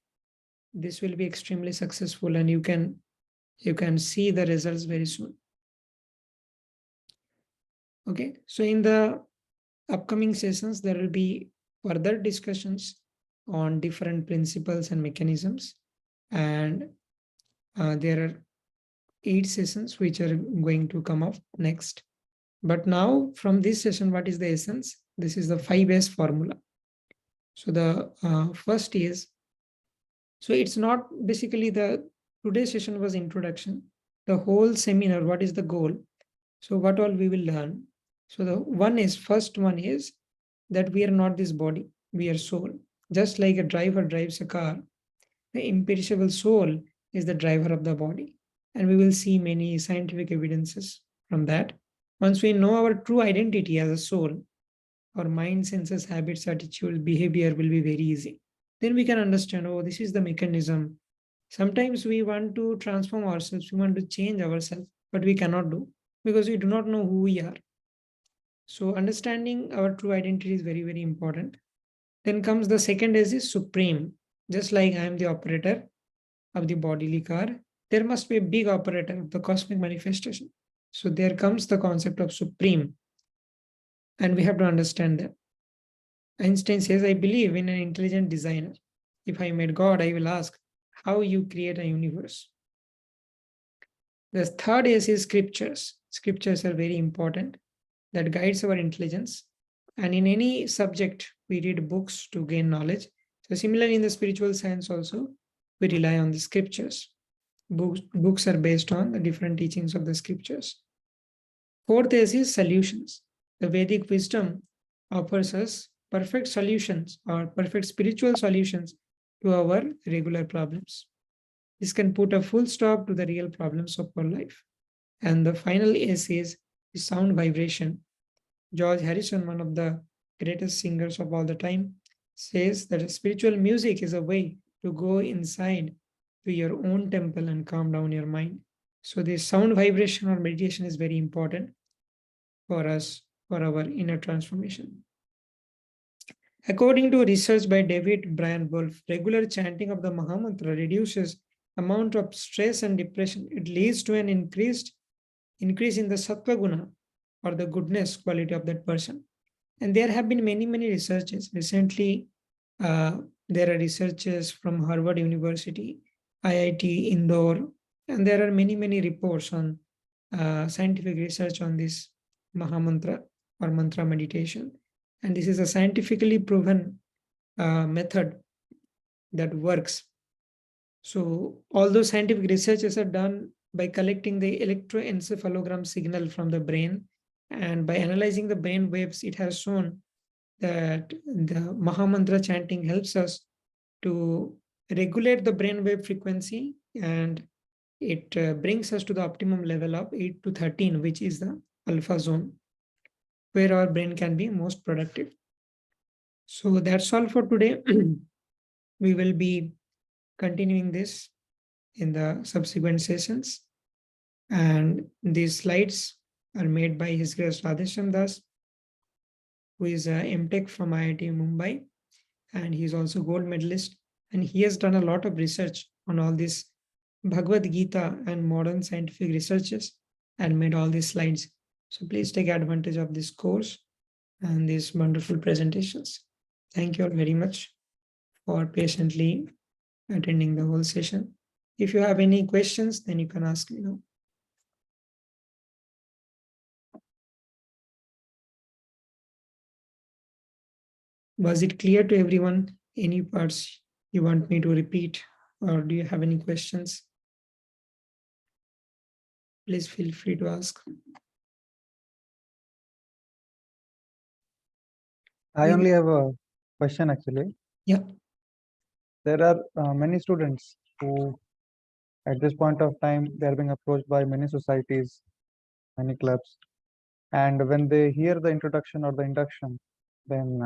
this will be extremely successful, and you can see the results very soon. Okay, so in the upcoming sessions, there will be further discussions on different principles and mechanisms, and there are 8 sessions which are going to come up next. But now from this session, what is the essence? This is the 5S formula. So the first is, so it's not basically today's session was introduction. The whole seminar, what is the goal? So what all we will learn? So the first one is that we are not this body, we are soul. Just like a driver drives a car, the imperishable soul is the driver of the body. And we will see many scientific evidences from that. Once we know our true identity as a soul, our mind, senses, habits, attitudes, behavior will be very easy. Then we can understand, oh, this is the mechanism. Sometimes we want to transform ourselves, we want to change ourselves, but we cannot do because we do not know who we are. So understanding our true identity is very, very important. Then comes the second is supreme. Just like I am the operator of the bodily car, there must be a big operator of the cosmic manifestation. So there comes the concept of supreme. And we have to understand that. Einstein says, I believe in an intelligent designer. If I met God, I will ask how you create a universe. The third is scriptures. Scriptures are very important. That guides our intelligence. And in any subject, we read books to gain knowledge. So similarly, in the spiritual science also, we rely on the scriptures. Books are based on the different teachings of the scriptures. Fourth is solutions. The Vedic wisdom offers us perfect solutions or perfect spiritual solutions to our regular problems. This can put a full stop to the real problems of our life. And the final is the sound vibration. George Harrison, one of the greatest singers of all the time, says that spiritual music is a way to go inside to your own temple and calm down your mind. So this sound vibration or meditation is very important for us, for our inner transformation. According to research by David Brian Wolf, regular chanting of the Mahamantra reduces amount of stress and depression. It leads to an increase in the sattva guna or the goodness quality of that person. And there have been many researches. Recently, there are researchers from Harvard University, IIT Indore, and there are many reports on scientific research on this Mahamantra or mantra meditation. And this is a scientifically proven method that works. So all those scientific researches are done by collecting the electroencephalogram signal from the brain, and by analyzing the brain waves, it has shown that the Mahamantra chanting helps us to regulate the brain wave frequency, and it brings us to the optimum level of 8 to 13, which is the alpha zone, where our brain can be most productive. So that's all for today. We will be continuing this in the subsequent sessions. And these slides are made by His Grace Radhesham Das, who is a M.Tech from IIT Mumbai, and he is also gold medalist. And he has done a lot of research on all this Bhagavad Gita and modern scientific researches and made all these slides. So please take advantage of this course and these wonderful presentations. Thank you all very much for patiently attending the whole session. If you have any questions, then you can ask me now. Was it clear to everyone? Any parts you want me to repeat, or do you have any questions? Please feel free to ask. I only have a question actually. Yeah. There are many students who, at this point of time, they are being approached by many societies, many clubs, and when they hear the introduction or the induction, then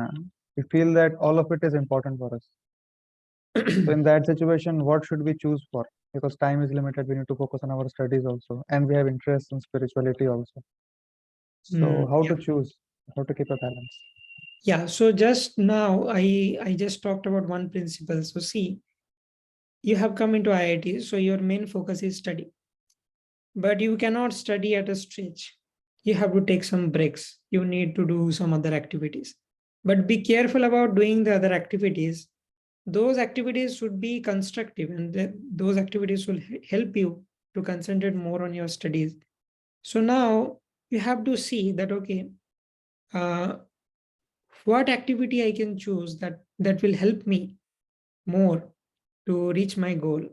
we feel that all of it is important for us. So in that situation, what should we choose for? Because time is limited, we need to focus on our studies also, and we have interest in spirituality also. So how to choose, how to keep a balance? Yeah, so just now I just talked about one principle. So see, you have come into IIT, so your main focus is study. But you cannot study at a stretch. You have to take some breaks. You need to do some other activities. But be careful about doing the other activities. Those activities should be constructive, and those activities will help you to concentrate more on your studies. So now you have to see that, okay, what activity I can choose that will help me more to reach my goal.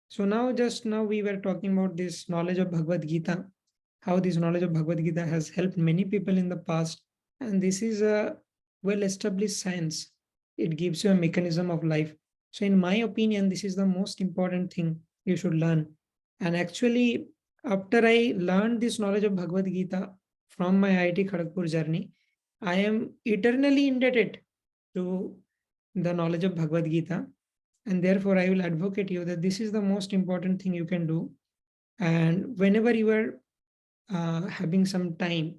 So now, just now we were talking about this knowledge of Bhagavad Gita, how this knowledge of Bhagavad Gita has helped many people in the past. And this is a well-established science. It gives you a mechanism of life. So in my opinion, this is the most important thing you should learn. And actually, after I learned this knowledge of Bhagavad Gita from my IIT Kharagpur journey, I am eternally indebted to the knowledge of Bhagavad Gita. And therefore, I will advocate you that this is the most important thing you can do. And whenever you are having some time,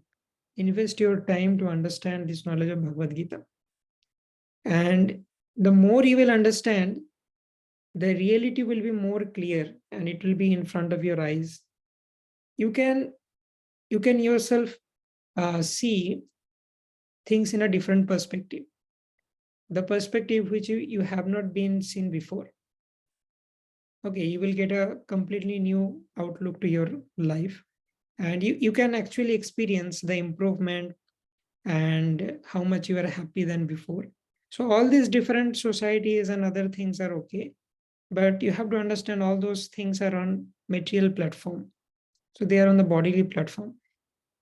invest your time to understand this knowledge of Bhagavad Gita. And the more you will understand, the reality will be more clear and it will be in front of your eyes. You can yourself see things in a different perspective, the perspective which you have not been seen before. Okay, you will get a completely new outlook to your life, and you can actually experience the improvement and how much you are happy than before. So all these different societies and other things are okay, but you have to understand all those things are on material platform. So they are on the bodily platform.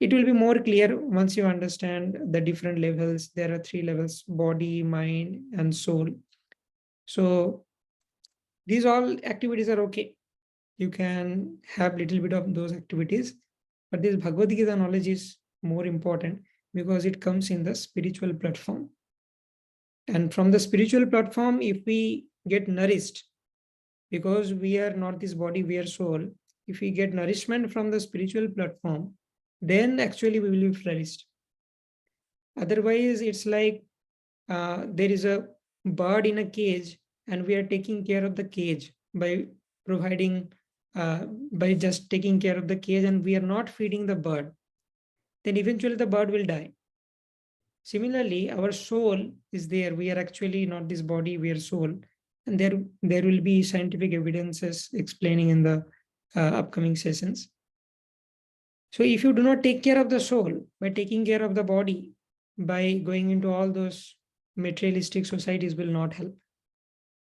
It will be more clear once you understand the different levels. There are 3 levels: body, mind, and soul. So these all activities are okay. You can have little bit of those activities, but this Bhagavad Gita knowledge is more important because it comes in the spiritual platform. And from the spiritual platform, if we get nourished, because we are not this body, we are soul, if we get nourishment from the spiritual platform, then actually we will be flourished. Otherwise, it's like there is a bird in a cage and we are taking care of the cage by providing, by just taking care of the cage, and we are not feeding the bird, then eventually the bird will die. Similarly, our soul is there. We are actually not this body, we are soul. And there will be scientific evidences explaining in the upcoming sessions. So if you do not take care of the soul by taking care of the body, by going into all those materialistic societies will not help.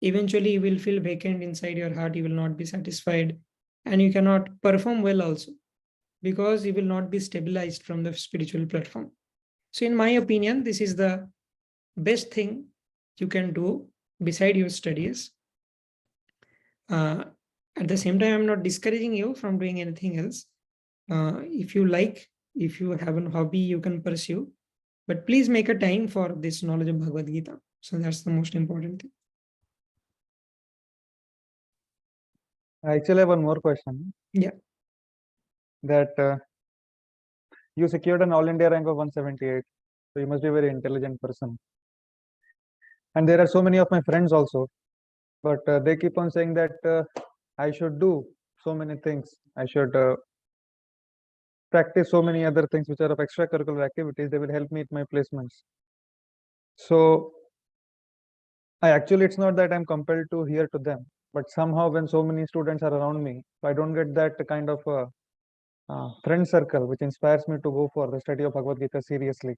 Eventually you will feel vacant inside your heart, you will not be satisfied, and you cannot perform well also because you will not be stabilized from the spiritual platform. So in my opinion, this is the best thing you can do beside your studies. At the same time, I'm not discouraging you from doing anything else. If you like, if you have a hobby, you can pursue, but please make a time for this knowledge of Bhagavad Gita. So that's the most important thing. I actually have one more question. Yeah. That you secured an all India rank of 178. So you must be a very intelligent person. And there are so many of my friends also, but they keep on saying that I should do so many things. I should practice so many other things which are of extracurricular activities. They will help me with my placements. So it's not that I'm compelled to hear to them, but somehow when so many students are around me, I don't get that kind of friend circle which inspires me to go for the study of Bhagavad Gita seriously.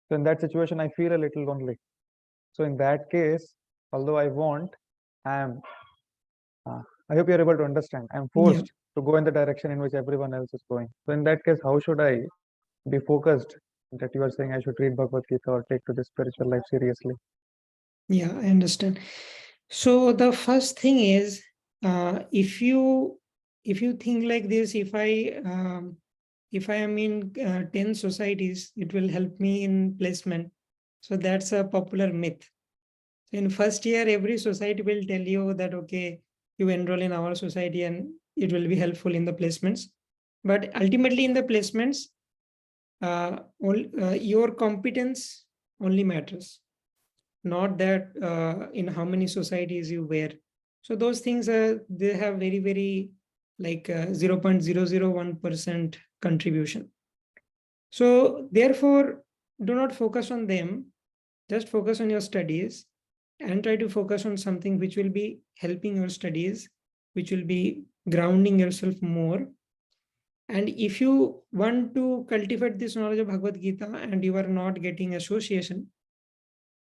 So in that situation, I feel a little lonely. So in that case, although I want, I hope you're able to understand. I'm forced to go in the direction in which everyone else is going. So in that case, how should I be focused that you are saying I should read Bhagavad Gita or take to the spiritual life seriously? Yeah, I understand. So the first thing is, if you think like this, if I am in 10 societies, it will help me in placement. So that's a popular myth. In first year, every society will tell you that, okay, you enroll in our society and it will be helpful in the placements. But ultimately in the placements, your competence only matters, not that in how many societies you were. So those things they have very, very like 0.001% contribution. So therefore, do not focus on them. Just focus on your studies and try to focus on something which will be helping your studies, which will be grounding yourself more. And if you want to cultivate this knowledge of Bhagavad Gita and you are not getting association,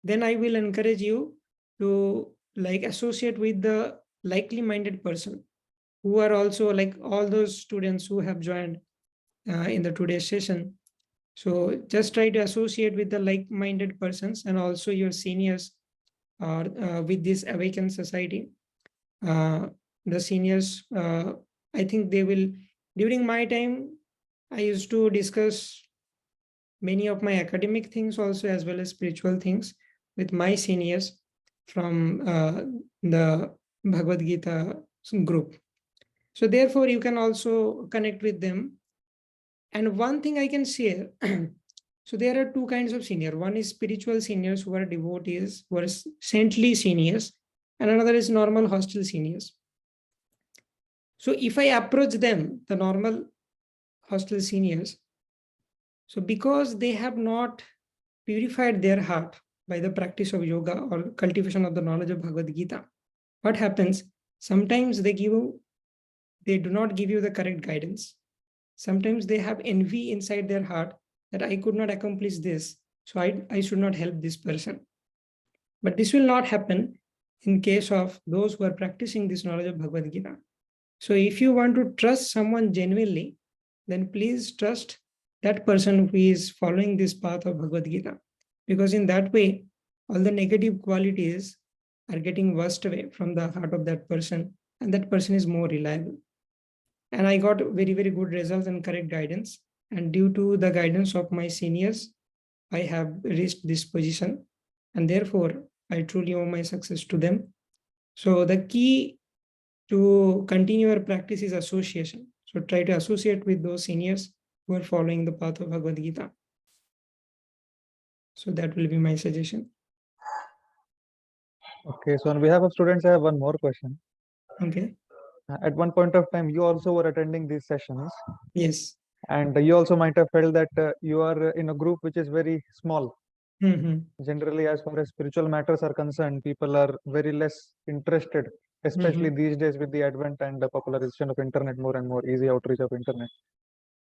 then I will encourage you to like associate with the likely minded person who are also like all those students who have joined in the today's session. So just try to associate with the like-minded persons and also your seniors or with this awakened society. the seniors, I think they will, during my time, I used to discuss many of my academic things also, as well as spiritual things with my seniors from the Bhagavad Gita group. So therefore, you can also connect with them. And one thing I can share, so there are two kinds of senior. One is spiritual seniors who are devotees, who are saintly seniors, and another is normal hostel seniors. So if I approach them, the normal hostel seniors, so because they have not purified their heart by the practice of yoga or cultivation of the knowledge of Bhagavad Gita, what happens? Sometimes they do not give you the correct guidance. Sometimes they have envy inside their heart that I could not accomplish this, so I should not help this person. But this will not happen in case of those who are practicing this knowledge of Bhagavad Gita. So if you want to trust someone genuinely, then please trust that person who is following this path of Bhagavad Gita. Because in that way, all the negative qualities are getting washed away from the heart of that person, and that person is more reliable. And I got very, very good results and correct guidance. And due to the guidance of my seniors, I have reached this position. And therefore, I truly owe my success to them. So the key to continue your practice is association. So try to associate with those seniors who are following the path of Bhagavad Gita. So that will be my suggestion. Okay, so on behalf of students, I have one more question. Okay. At one point of time, you also were attending these sessions, Yes. and you also might have felt that you are in a group which is very small. Generally, as far as spiritual matters are concerned, people are very less interested, especially these days with the advent and the popularization of internet, more and more easy outreach of internet.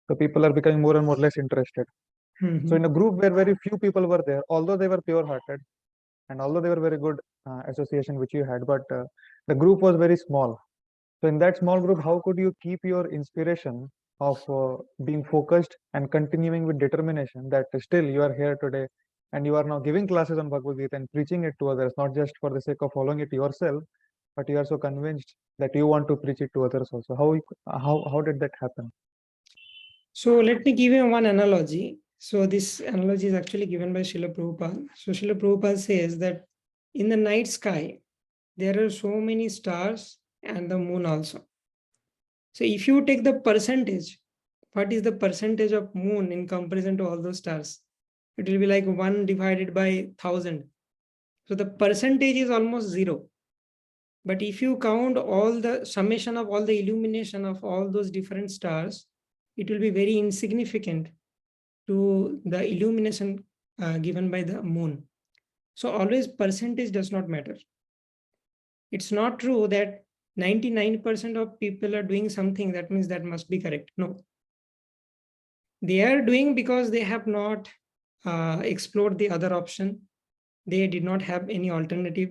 So people are becoming more and more less interested. So in a group where very few people were there, although they were pure-hearted, and although they were very good association which you had, but the group was very small. So in that small group, how could you keep your inspiration of being focused and continuing with determination that still you are here today and you are now giving classes on Bhagavad Gita and preaching it to others, not just for the sake of following it yourself, but you are so convinced that you want to preach it to others also. How did that happen? So let me give you one analogy. So this analogy is actually given by Srila Prabhupada. So Srila Prabhupada says that in the night sky, there are so many stars and the moon also. So if you take the percentage, what is the percentage of moon in comparison to all those stars? It will be like 1 divided by 1,000. So the percentage is almost 0. But if you count all the summation of all the illumination of all those different stars, it will be very insignificant to the illumination given by the moon. So always percentage does not matter. It's not true that 99% of people are doing something, that means that must be correct. No. They are doing because they have not explored the other option. They did not have any alternative.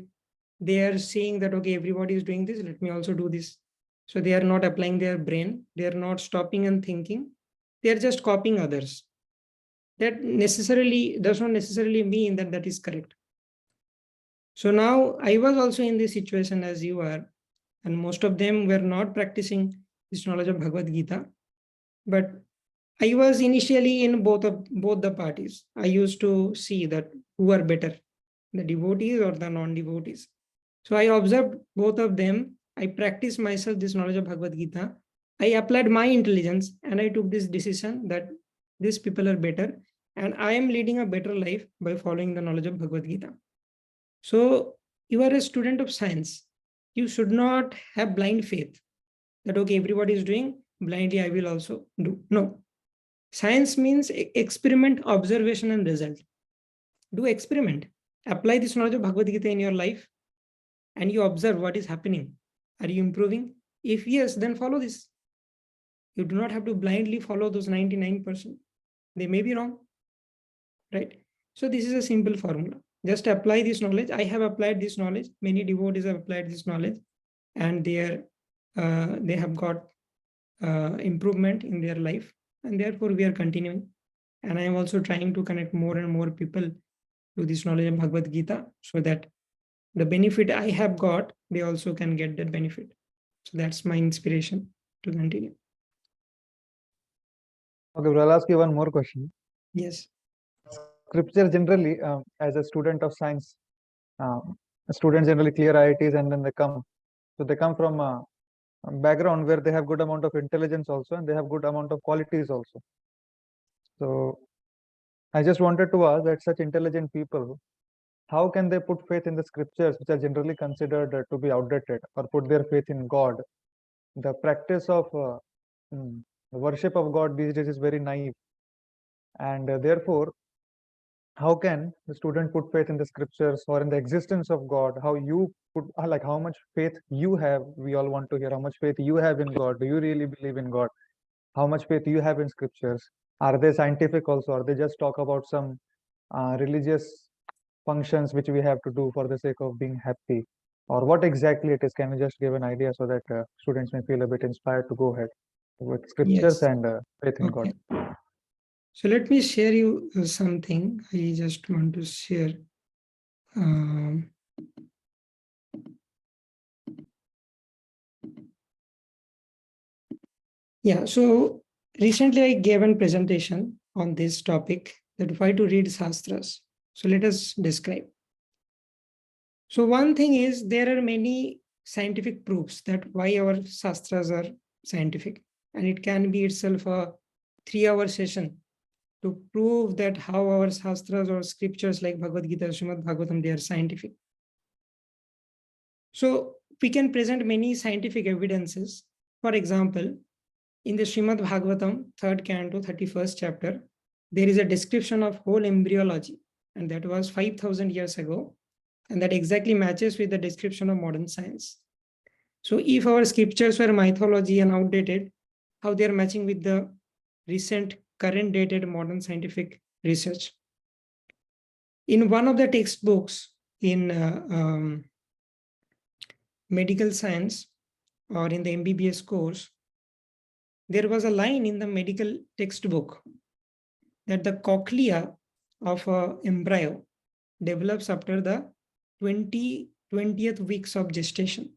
They are saying that, okay, everybody is doing this, let me also do this. So they are not applying their brain. They are not stopping and thinking. They are just copying others. That necessarily does not necessarily mean that that is correct. So now I was also in this situation as you are, and most of them were not practicing this knowledge of Bhagavad Gita. But I was initially in both the parties. I used to see that who are better, the devotees or the non-devotees. So I observed both of them. I practiced myself this knowledge of Bhagavad Gita. I applied my intelligence and I took this decision that these people are better and I am leading a better life by following the knowledge of Bhagavad Gita. So you are a student of science. You should not have blind faith that, okay, everybody is doing, blindly I will also do. No. Science means experiment, observation, and result. Do experiment. Apply this knowledge of Bhagavad Gita in your life and you observe what is happening. Are you improving? If yes, then follow this. You do not have to blindly follow those 99%. They may be wrong, right? So this is a simple formula. Just apply this knowledge. I have applied this knowledge. Many devotees have applied this knowledge and they have got improvement in their life. And therefore we are continuing. And I am also trying to connect more and more people to this knowledge of Bhagavad Gita so that the benefit I have got, they also can get that benefit. So that's my inspiration to continue. Okay, bro, I'll ask you one more question. Yes. Scripture generally, as a student of science, students generally clear IITs and then they come. So they come from a background where they have good amount of intelligence also, and they have good amount of qualities also. So I just wanted to ask that such intelligent people, how can they put faith in the scriptures, which are generally considered to be outdated, or put their faith in God? The practice of the worship of God these days is very naive, and therefore, how can the student put faith in the scriptures or in the existence of God? How you put, like, how much faith you have? We all want to hear how much faith you have in God. Do you really believe in God? How much faith you have in scriptures? Are they scientific also? Or they just talk about some religious functions which we have to do for the sake of being happy? Or what exactly it is? Can you just give an idea so that students may feel a bit inspired to go ahead with scriptures Yes. and faith in God? Okay. So let me share you something. I just want to share. Yeah, so recently I gave a presentation on this topic, that why to read Sastras. So let us describe. So one thing is, there are many scientific proofs that why our Shastras are scientific. And it can be itself a 3-hour session to prove that how our Shastras or scriptures like Bhagavad Gita, Srimad Bhagavatam, they are scientific. So we can present many scientific evidences. For example, in the Srimad Bhagavatam, 3rd canto, 31st chapter, there is a description of whole embryology, and that was 5,000 years ago, and that exactly matches with the description of modern science. So if our scriptures were mythology and outdated, how they are matching with the recent, current dated modern scientific research. In one of the textbooks in medical science or in the MBBS course, there was a line in the medical textbook that the cochlea of an embryo develops after the 20th weeks of gestation.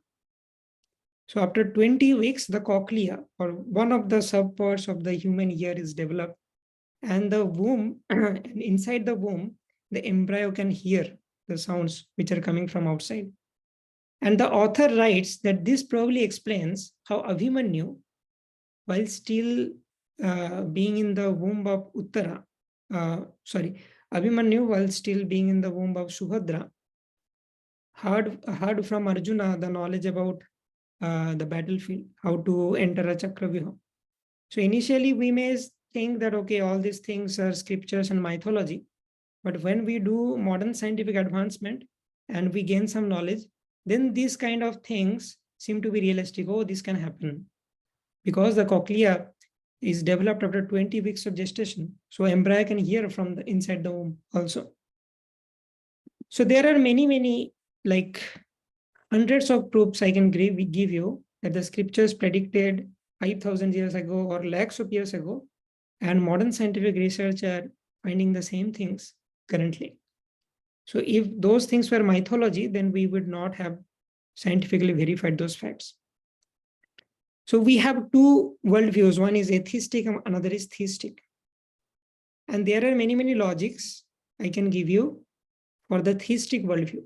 So after 20 weeks, the cochlea or one of the subparts of the human ear is developed, and the womb, inside the womb, the embryo can hear the sounds which are coming from outside. And the author writes that this probably explains how Abhimanyu, while still being in the womb of Abhimanyu, while still being in the womb of Subhadra, heard from Arjuna the knowledge about the battlefield, how to enter a Chakravyuha. So initially we may think that, okay, all these things are scriptures and mythology. But when we do modern scientific advancement and we gain some knowledge, then these kind of things seem to be realistic. Oh, this can happen. Because the cochlea is developed after 20 weeks of gestation. So embryo can hear from the inside the womb also. So there are many, like hundreds of proofs I can give you that the scriptures predicted 5,000 years ago or lakhs of years ago, and modern scientific research are finding the same things currently. So if those things were mythology, then we would not have scientifically verified those facts. So we have two worldviews. One is atheistic and another is theistic. And there are many logics I can give you for the theistic worldview.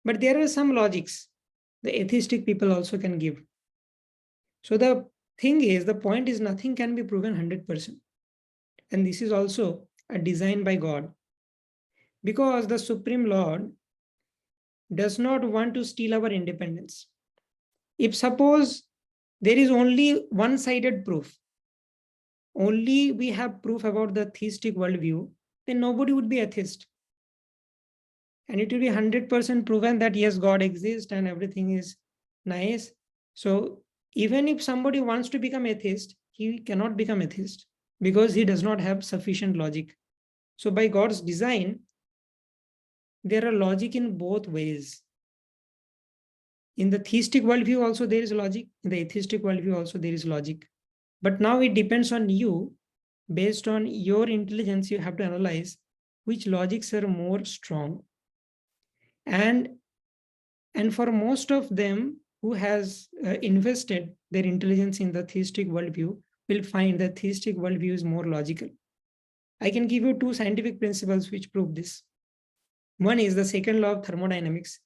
But there are some logics the atheistic people also can give. So the thing is, the point is, nothing can be proven 100%. And this is also a design by God. Because the Supreme Lord does not want to steal our independence. If suppose there is only one-sided proof, only we have proof about the theistic worldview, then nobody would be atheist. And it will be 100% proven that yes, God exists and everything is nice. So even if somebody wants to become atheist, he cannot become atheist because he does not have sufficient logic. So by God's design, there are logic in both ways. In the theistic worldview also there is logic. In the atheistic worldview also there is logic. But now it depends on you. Based on your intelligence, you have to analyze which logics are more strong. And for most of them, who has invested their intelligence in the theistic worldview will find that theistic worldview is more logical. I can give you two scientific principles which prove this. One is the second law of thermodynamics.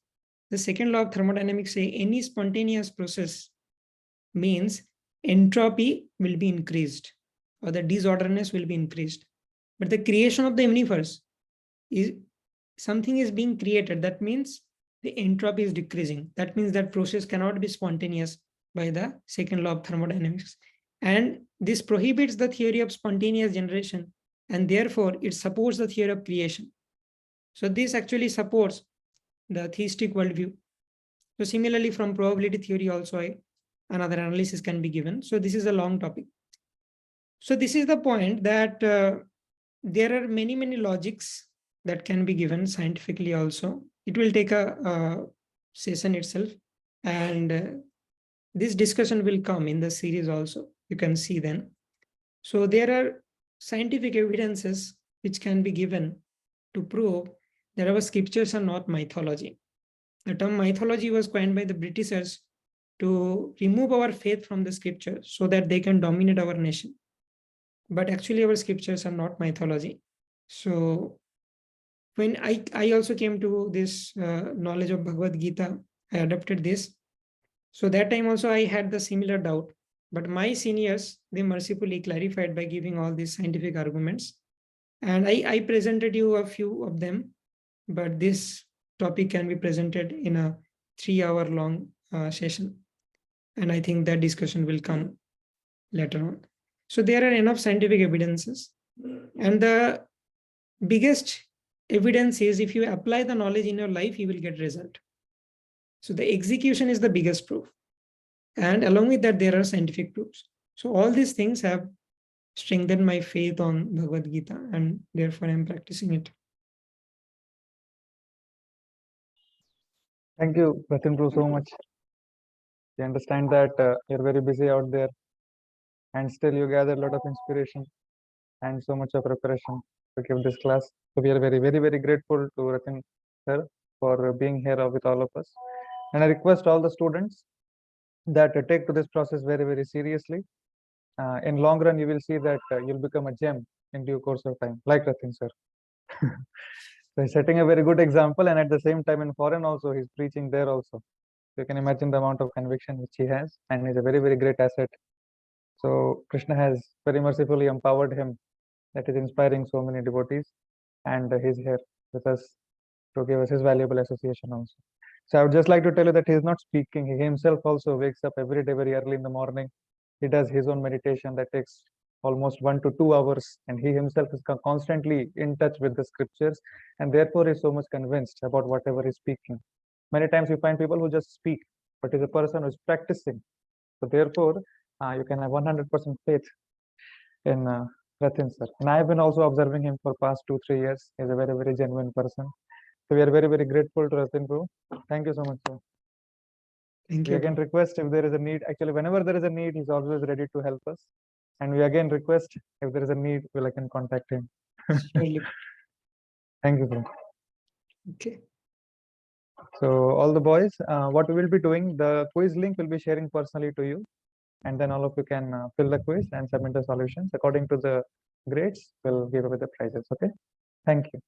The second law of thermodynamics says any spontaneous process means entropy will be increased or the disorderness will be increased. But the creation of the universe is something is being created. That means the entropy is decreasing. That means that process cannot be spontaneous by the second law of thermodynamics. And this prohibits the theory of spontaneous generation, and therefore it supports the theory of creation. So this actually supports the theistic worldview. So similarly, from probability theory also another analysis can be given. So this is a long topic. So this is the point that there are many logics that can be given scientifically also. It will take a session itself, and this discussion will come in the series also. You can see then. So there are scientific evidences which can be given to prove that our scriptures are not mythology. The term mythology was coined by the Britishers to remove our faith from the scripture so that they can dominate our nation. But actually our scriptures are not mythology. So when I also came to this knowledge of Bhagavad Gita, I adopted this. So that time also I had the similar doubt. But my seniors, they mercifully clarified by giving all these scientific arguments. And I presented you a few of them, but this topic can be presented in a 3-hour long session. And I think that discussion will come later on. So there are enough scientific evidences. And the biggest evidence is if you apply the knowledge in your life, you will get result. So the execution is the biggest proof. And along with that, there are scientific proofs. So all these things have strengthened my faith on Bhagavad Gita, and therefore I'm practicing it. Thank you, Pratin Bro, so much. We understand that you're very busy out there, and still you gather a lot of inspiration and so much of preparation to give this class. So we are very grateful to Ratin sir for being here with all of us. And I request all the students that take to this process very seriously. In long run, you will see that you'll become a gem in due course of time, like Ratin sir. So he's setting a very good example, and at the same time in foreign also, he's preaching there also. So you can imagine the amount of conviction which he has, and he's a very great asset. So Krishna has very mercifully empowered him, that is inspiring so many devotees, and he's here with us to give us his valuable association also. So I would just like to tell you that he is not speaking. He himself also wakes up every day very early in the morning. He does his own meditation that takes almost 1 to 2 hours, and he himself is constantly in touch with the scriptures, and therefore is so much convinced about whatever he's speaking. Many times you find people who just speak, but he's a person who is practicing. So therefore, you can have 100% faith in Ratin sir. And I have been also observing him for past 2-3 years. He's a very genuine person. So we are very grateful to Ratin bro. Thank you so much, sir. Thank We you. again request if there is a need. Actually, whenever there is a need, he's always ready to help us. And we again request if there is a need, we'll again contact him. Surely. Thank you, bro. Okay. So all the boys, what we will be doing, the quiz link will be sharing personally to you. And then all of you can fill the quiz and submit the solutions. According to the grades, we'll give away the prizes. Okay. Thank you.